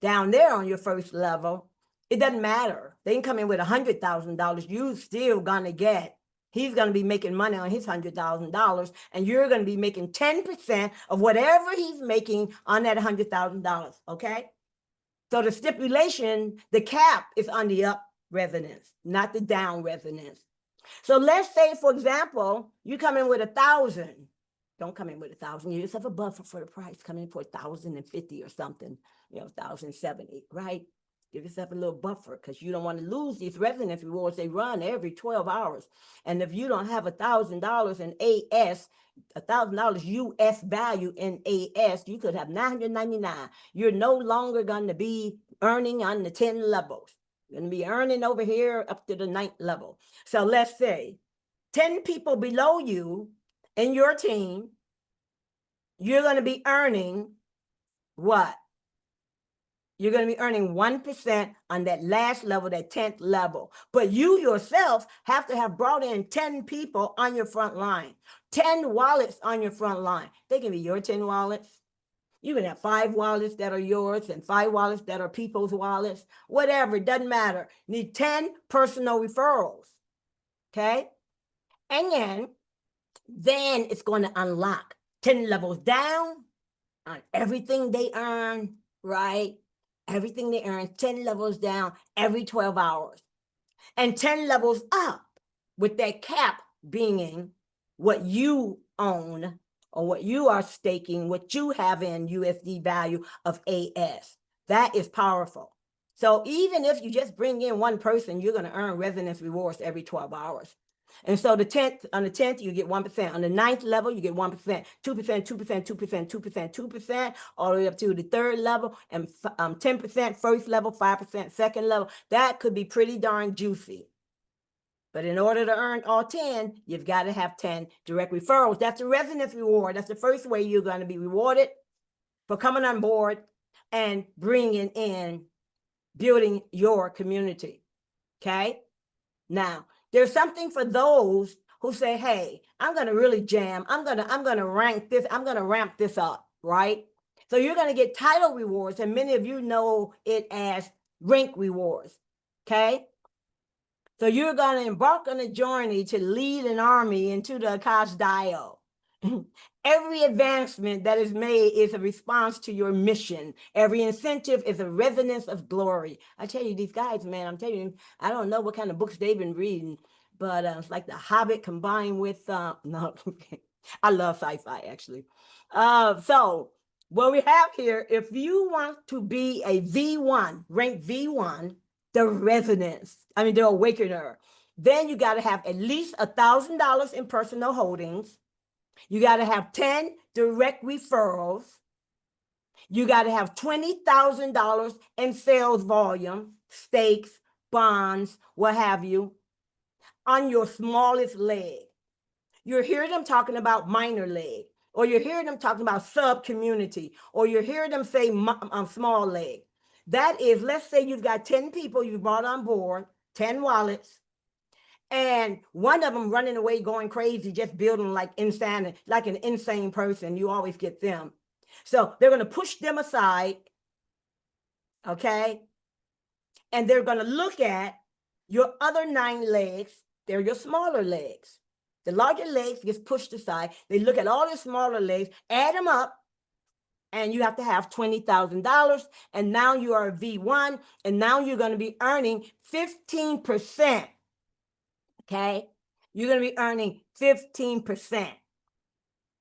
down there on your first level, it doesn't matter. They can come in with $100,000. You still gonna get, he's gonna be making money on his $100,000, and you're gonna be making 10% of whatever he's making on that $100,000, okay? So the stipulation, the cap is on the up residence, not the down residence. So let's say, for example, you come in with 1,000. Don't come in with 1,000. You just have a buffer for the price. Come in for 1,050 or something, 1,070, right? Give yourself a little buffer because you don't want to lose these residence rewards. They run every 12 hours. And if you don't have $1,000 in AS, $1,000 US value in AS, you could have 999. You're no longer going to be earning on the 10 levels. You're going to be earning over here up to the 9th level. So let's say 10 people below you in your team, you're going to be earning what? You're going to be earning 1% on that last level, that 10th level. But you yourself have to have brought in 10 people on your front line, 10 wallets on your front line. They can be your 10 wallets. You can have 5 wallets that are yours and 5 wallets that are people's wallets, whatever, it doesn't matter. You need 10 personal referrals, okay? And then it's going to unlock 10 levels down on everything they earn, right? Everything they earn, 10 levels down every 12 hours. And 10 levels up with that cap being what you own or what you are staking, what you have in USD value of AS. That is powerful. So even if you just bring in one person, you're going to earn residence rewards every 12 hours. And so on the 10th, you get 1%. On the 9th level, you get 1%, 2%, 2%, 2%, 2%, 2%, all the way up to the 3rd level, and 10% first level, 5% second level. That could be pretty darn juicy. But in order to earn all 10, you've got to have 10 direct referrals. That's the residence reward. That's the first way you're going to be rewarded for coming on board and bringing in, building your community, okay? Now, there's something for those who say, hey, I'm going to really jam. I'm going to rank this. I'm going to ramp this up, right? So you're going to get title rewards, and many of you know it as rank rewards, okay? So you're going to embark on a journey to lead an army into the Akas DAO. Every advancement that is made is a response to your mission. Every incentive is a resonance of glory. I tell you, these guys, man, I'm telling you, I don't know what kind of books they've been reading, but it's like The Hobbit combined with, no, I love sci-fi, actually. So what we have here, if you want to be a V1, rank V1, the the awakener, then you got to have at least $1,000 in personal holdings. You got to have 10 direct referrals. You got to have $20,000 in sales volume, stakes, bonds, what have you, on your smallest leg. You're hearing them talking about minor leg, or you're hearing them talking about sub community, or you're hearing them say small leg. That is, let's say you've got 10 people you brought on board, 10 wallets, and one of them running away, going crazy, just building like insane, like an insane person. You always get them. So they're going to push them aside, okay? And they're going to look at your other 9 legs. They're your smaller legs. The larger legs gets pushed aside. They look at all the smaller legs, add them up, and you have to have $20,000. And now you are a V1, and now you're going to be earning 15%. Okay? You're going to be earning 15%.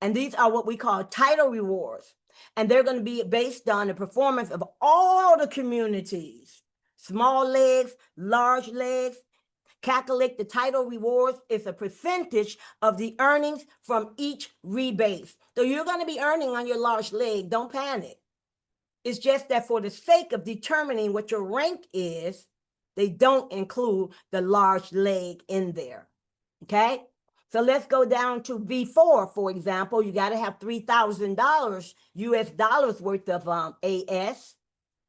And these are what we call title rewards. And they're going to be based on the performance of all the communities. Small legs, large legs. Calculate the title rewards is a percentage of the earnings from each rebate. So you're going to be earning on your large leg. Don't panic. It's just that for the sake of determining what your rank is, they don't include the large leg in there. Okay? So let's go down to V4, for example. You got to have $3,000 US dollars worth of AS.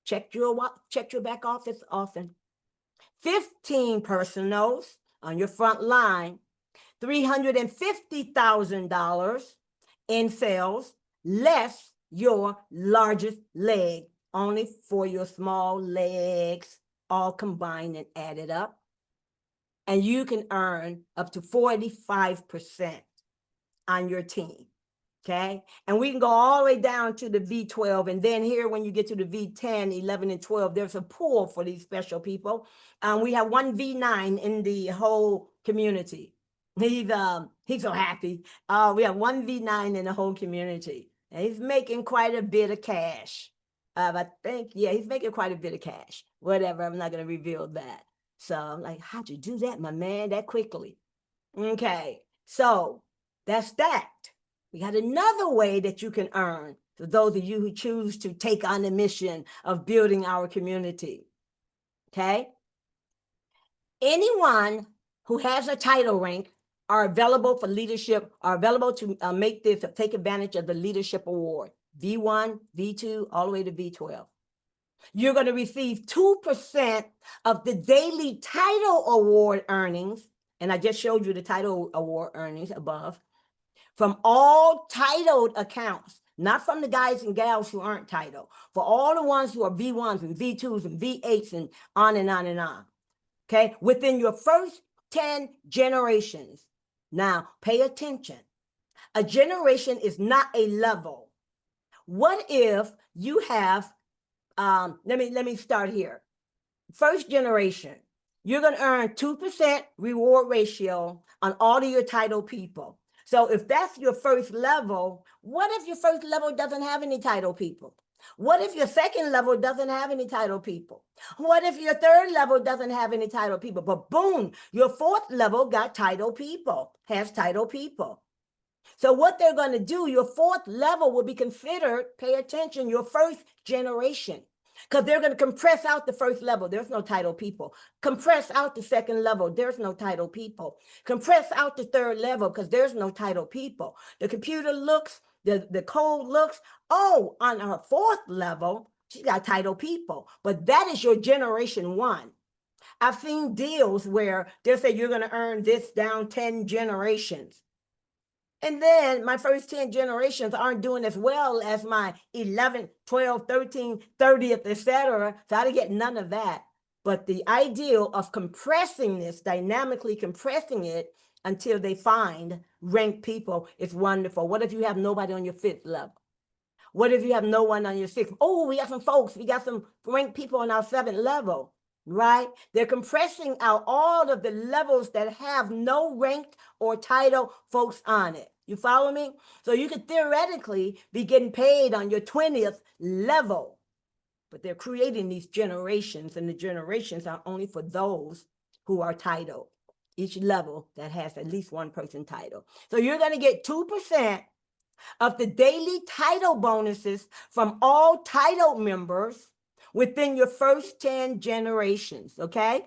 Check your back office often. 15 personals on your front line, $350,000 in sales, less your largest leg, only for your small legs, all combined and added up. And you can earn up to 45% on your team. Okay, and we can go all the way down to the V12, and then here when you get to the V10, 11, and 12, there's a pool for these special people. We have one V9 in the whole community. He's so happy. We have one V9 in the whole community, and he's making quite a bit of cash. I think, yeah, he's making quite a bit of cash. Whatever, I'm not going to reveal that. So I'm like, how'd you do that, my man, that quickly? Okay, so that's that. We got another way that you can earn for those of you who choose to take on the mission of building our community. Okay? Anyone who has a title rank are available for leadership, are available to take advantage of the leadership award, V1, V2, all the way to V12. You're going to receive 2% of the daily title award earnings, and I just showed you the title award earnings above, from all titled accounts, not from the guys and gals who aren't titled, for all the ones who are V1s and V2s and V8s and on and on and on. Okay, within your first 10 generations. Now, pay attention. A generation is not a level. What if you have, let me start here. First generation, you're going to earn 2% reward ratio on all of your title people. So if that's your first level, what if your first level doesn't have any title people? What if your second level doesn't have any title people? What if your third level doesn't have any title people? But boom, your fourth level got title people, has title people. So what they're going to do, your fourth level will be considered, pay attention, your first generation. Because they're going to compress out the first level. There's no title people. Compress out the second level. There's no title people. Compress out the third level because there's no title people. The computer looks, the code looks, oh, on her fourth level, she got title people. But that is your generation 1. I've seen deals where they'll say you're going to earn this down 10 generations. And then my first 10 generations aren't doing as well as my 11th, 12th, 13th, 30th, etc. So I didn't get none of that. But the ideal of compressing this, dynamically compressing it until they find ranked people is wonderful. What if you have nobody on your 5th level? What if you have no one on your 6th? Oh, we got some folks. We got some ranked people on our 7th level, right? They're compressing out all of the levels that have no ranked or title folks on it. You follow me? So you could theoretically be getting paid on your 20th level, but they're creating these generations, and the generations are only for those who are titled. Each level that has at least one person title. So you're going to get 2% of the daily title bonuses from all title members within your first 10 generations, okay?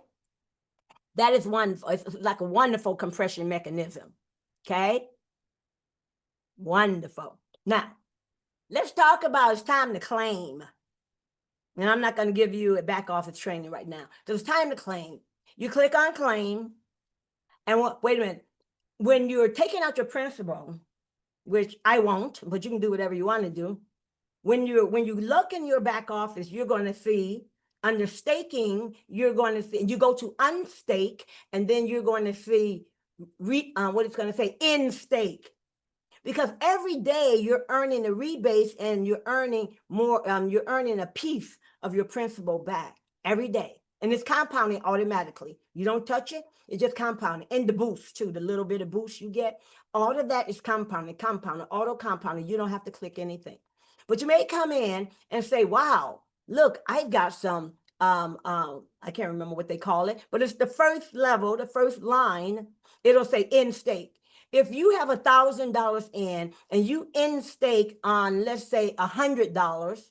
That is wonderful. It's like a wonderful compression mechanism, okay? Wonderful. Now, let's talk about it's time to claim. And I'm not going to give you a back office training right now. So it's time to claim. You click on claim. And wait a minute, when you're taking out your principal, which I won't, but you can do whatever you want to do. When you look in your back office, you're going to see under staking, you're going to see, you go to unstake, and then you're going to see what it's going to say, in stake. Because every day you're earning a rebate and you're earning more, you're earning a piece of your principal back every day. And it's compounding automatically. You don't touch it, it's just compounding. And the boost too, the little bit of boost you get, all of that is compounding, auto compounding. You don't have to click anything. But you may come in and say, wow, look, I've got some, I can't remember what they call it, but it's the first level, the first line, it'll say in stake. If you have $1,000 in and you in stake on, let's say, $100,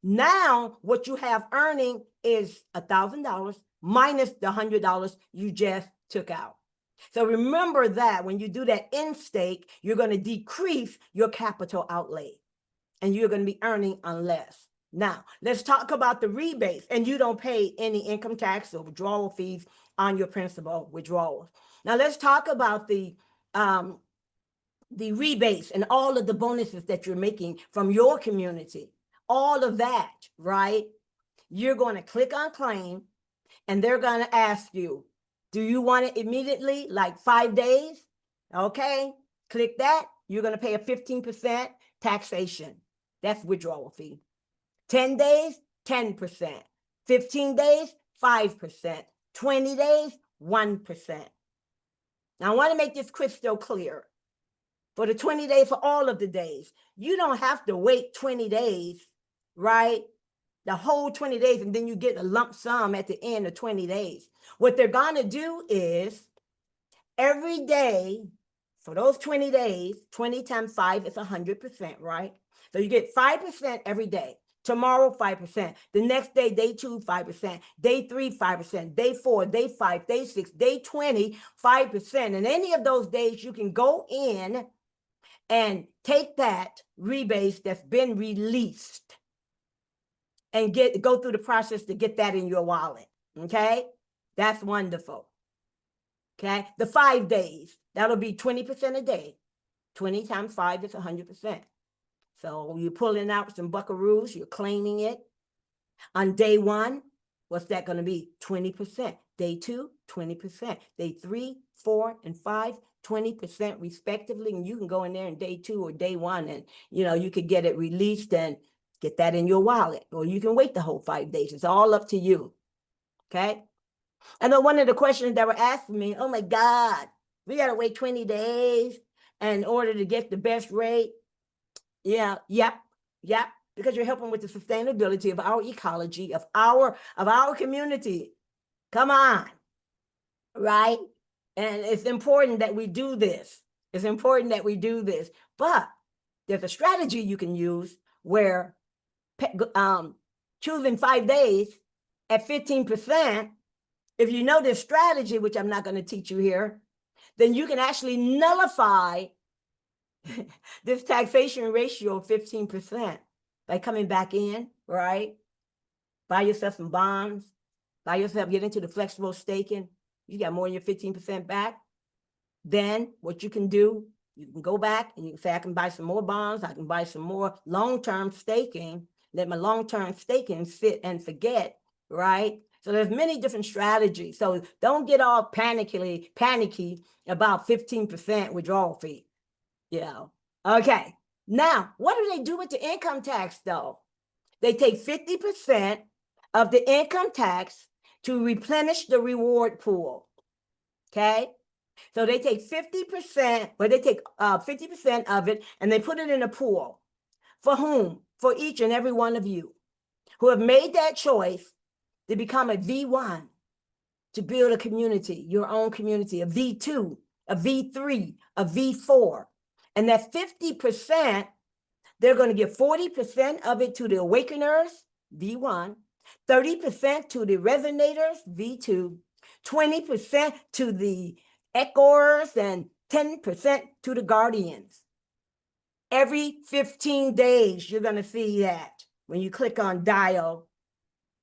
now what you have earning is $1,000 minus the $100 you just took out. So remember that when you do that in stake, you're going to decrease your capital outlay and you're going to be earning on less. Now, let's talk about the rebates, and you don't pay any income tax or withdrawal fees on your principal withdrawals. Now, let's talk about the rebates and all of the bonuses that you're making from your community. All of that, right? You're going to click on claim, and they're going to ask you, do you want it immediately, like 5 days? Okay, click that. You're going to pay a 15% taxation. That's withdrawal fee. 10 days, 10%. 15 days, 5%. 20 days, 1%. Now, I want to make this crystal clear. For the 20 days, for all of the days, you don't have to wait 20 days, right? The whole 20 days, and then you get a lump sum at the end of 20 days. What they're going to do is every day for those 20 days, 20 times 5 is 100%, right? So you get 5% every day. Tomorrow, 5%. The next day, day 2, 5%. Day 3, 5%. Day 4, day 5, day 6, day 20, 5%. And any of those days, you can go in and take that rebate that's been released and go through the process to get that in your wallet. Okay, that's wonderful. Okay, the 5 days, that'll be 20% a day. 20 times 5 is 100%. So you're pulling out some buckaroos, you're claiming it. On day 1, what's that going to be? 20%. Day 2, 20%. Day 3, 4, and 5, 20% respectively. And you can go in there in day 2 or day 1 and, you could get it released and get that in your wallet, or you can wait the whole 5 days. It's all up to you. Okay. And then one of the questions that were asking me, oh my God, we got to wait 20 days in order to get the best rate. Yeah. Yep. Because you're helping with the sustainability of our ecology, of our community. Come on. Right. And it's important that we do this. But there's a strategy you can use where choosing 5 days at 15%, if you know this strategy, which I'm not going to teach you here, then you can actually nullify this taxation ratio of 15% by coming back in, right? Buy yourself some bonds, get into the flexible staking. You got more than your 15% back. Then what you can do, you can go back and you can say, I can buy some more bonds. I can buy some more long-term staking. Let my long-term staking sit and forget, right? So there's many different strategies. So don't get all panicky about 15% withdrawal fee. Okay. Now, what do they do with the income tax though? They take 50% of the income tax to replenish the reward pool. Okay. So they take 50%, but they take 50% of it and they put it in a pool. For whom? For each and every one of you who have made that choice to become a V1, to build a community, your own community, a V2, a V3, a V4. And that 50%, they're going to give 40% of it to the awakeners, V1, 30% to the resonators, V2, 20% to the echoers, and 10% to the guardians. Every 15 days, you're going to see that when you click on DAO,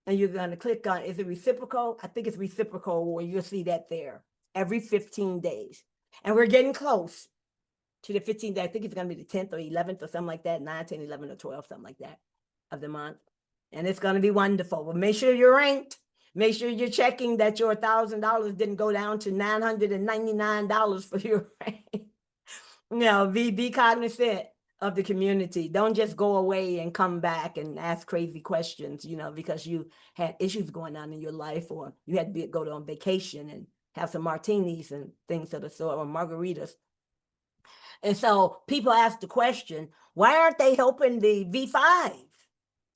and you're going to click on, is it reciprocal? I think it's reciprocal, or you'll see that there every 15 days. And we're getting close to the 15th day. I think it's going to be the 10th or 11th or something like that, 9, 10, 11, or 12, something like that of the month. And it's going to be wonderful. But make sure you're ranked. Make sure you're checking that your $1,000 didn't go down to $999 for your rank. Be cognizant of the community. Don't just go away and come back and ask crazy questions, because you had issues going on in your life, or you had to go on vacation and have some martinis and things of the sort, or margaritas. And so people ask the question, why aren't they helping the V5?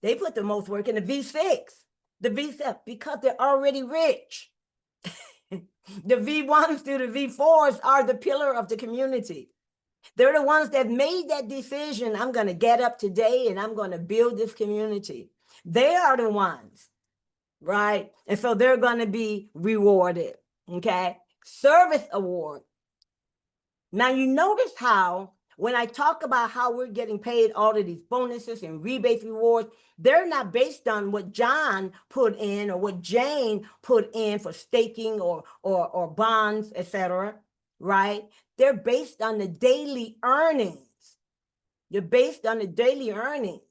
They put the most work in the V6, the V7, because they're already rich. The V1s through the V4s are the pillar of the community. They're the ones that made that decision. I'm going to get up today and I'm going to build this community. They are the ones, right? And so they're going to be rewarded, okay? Service award. Now, you notice how when I talk about how we're getting paid all of these bonuses and rebates, rewards, they're not based on what John put in or what Jane put in for staking or bonds, etc., right? They're based on the daily earnings. They're based on the daily earnings.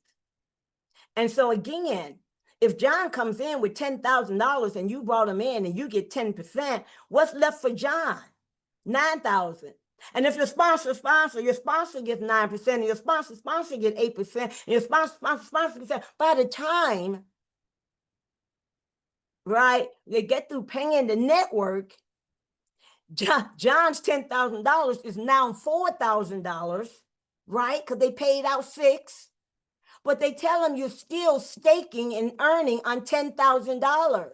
And so again, if John comes in with $10,000 and you brought him in and you get 10%, what's left for John? $9,000. And if your sponsor gets 9%, and your sponsor get 8%, and your sponsor gets, by the time, right, they get through paying the network, John's $10,000 is now $4,000, right? Because they paid out $6,000, but they tell him you're still staking and earning on $10,000.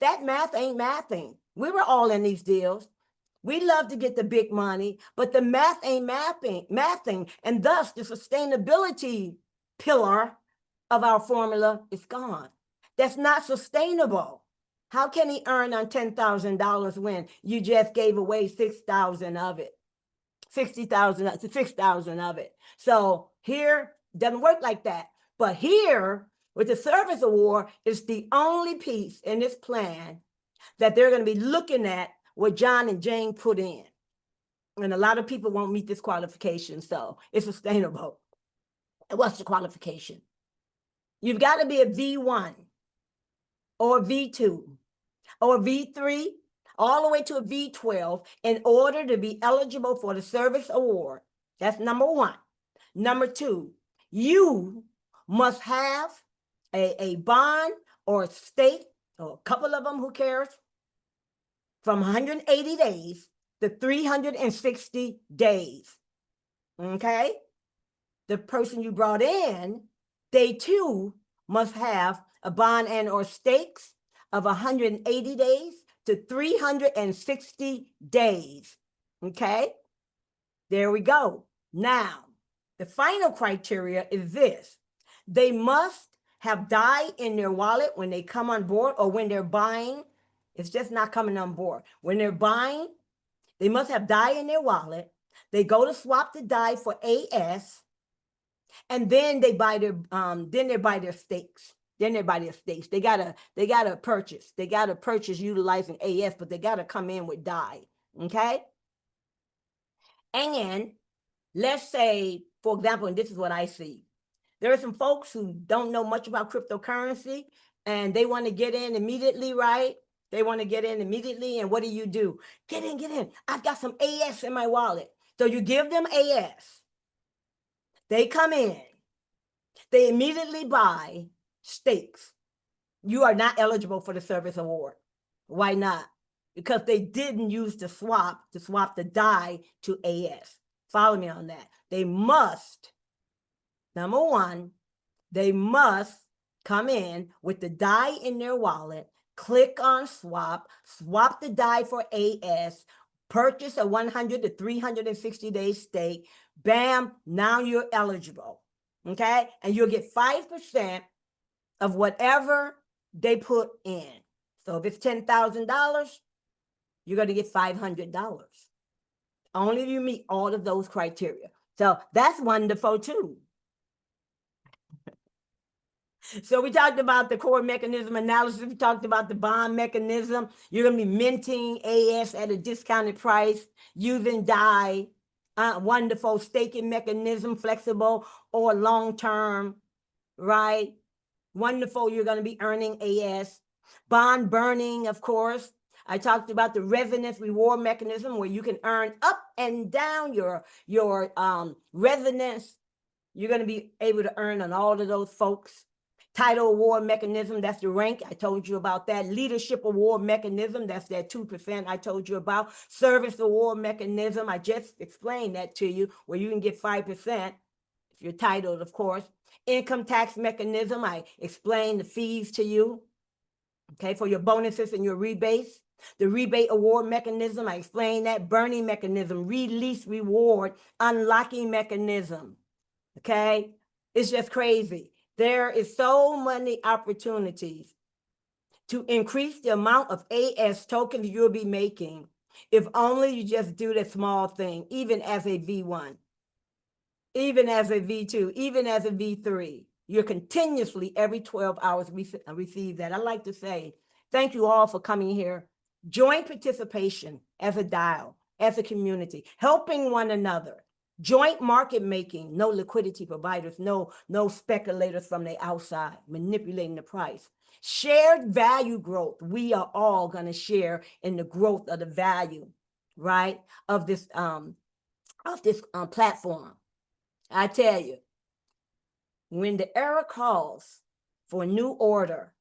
That math ain't mathing. We were all in these deals. We love to get the big money, but the math ain't mathing, and thus the sustainability pillar of our formula is gone. That's not sustainable. How can he earn on $10,000 when you just gave away 6,000 of it? 60,000 to 6,000 of it. So here, doesn't work like that. But here, with the service award, it's the only piece in this plan that they're going to be looking at what John and Jane put in. And a lot of people won't meet this qualification, so it's sustainable. And what's the qualification? You've got to be a V1 or a V2 or a V3, all the way to a V12 in order to be eligible for the service award. That's number one. Number two, you must have a bond or a stake, or a couple of them, who cares, from 180 days to 360 days, okay? The person you brought in, they too must have a bond and or stakes of 180 days to 360 days, okay? There we go. Now, the final criteria is this. They must have DAI in their wallet when they come on board, or when they're buying. It's just not coming on board. When they're buying, they must have DAI in their wallet. They go to swap the DAI for AS, and then they buy their stakes. Then they buy their stakes. They gotta purchase. They gotta purchase utilizing AS, but they gotta come in with DAI. Okay. And let's say, for example, and this is what I see, there are some folks who don't know much about cryptocurrency and they want to get in immediately, right? They want to get in immediately. And what do? Get in. I've got some AS in my wallet. So you give them AS. They come in. They immediately buy stakes. You are not eligible for the service award. Why not? because they didn't use the swap to swap the DAI to AS. Follow me on that. They must, number one, they must come in with the DAI in their wallet, click on swap, swap the DAI for AS, purchase a 100 to 360-day stake. Bam, now you're eligible. Okay? And you'll get 5% of whatever they put in. So if it's $10,000, you're going to get $500. Only if you meet all of those criteria. So that's wonderful too. So we talked about the core mechanism analysis. We talked about the bond mechanism. You're going to be minting AS at a discounted price using DAI. Wonderful staking mechanism, flexible or long-term, right? Wonderful, you're going to be earning AS. Bond burning, of course. I talked about the resonance reward mechanism where you can earn up and down your resonance. You're going to be able to earn on all of those folks. Title award mechanism, that's the rank. I told you about that. Leadership award mechanism, that's that 2% I told you about. Service award mechanism, I just explained that to you, where you can get 5% if you're titled, of course. Income tax mechanism, I explained the fees to you, okay, for your bonuses and your rebates. The rebate award mechanism, I explained that. Burning mechanism, release reward, unlocking mechanism, okay? It's just crazy. There is so many opportunities to increase the amount of AS tokens you'll be making if only you just do that small thing, even as a V1, even as a V2, even as a V3. You're continuously every 12 hours receive that. I like to say, thank you all for coming here. Joint participation as a DAO, as a community, helping one another. Joint market making, no liquidity providers, no speculators from the outside manipulating the price. Shared value growth. We are all going to share in the growth of the value, right, of this platform. I tell you, when the era calls for a new order,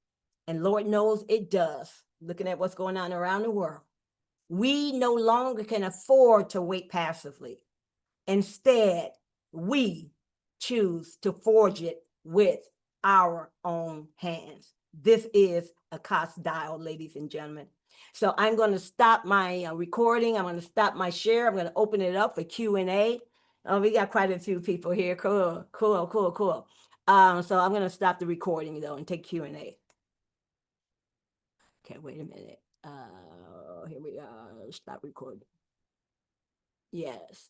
and Lord knows it does, looking at what's going on around the world, we no longer can afford to wait passively. Instead, we choose to forge it with our own hands. This is Akas DAO, ladies and gentlemen. So I'm going to stop my recording. I'm going to stop my share. I'm going to open it up for Q&A. Oh, we got quite a few people here. Cool. So I'm going to stop the recording, though, and take Q&A. Okay, wait a minute. Here we are. Stop recording. Yes.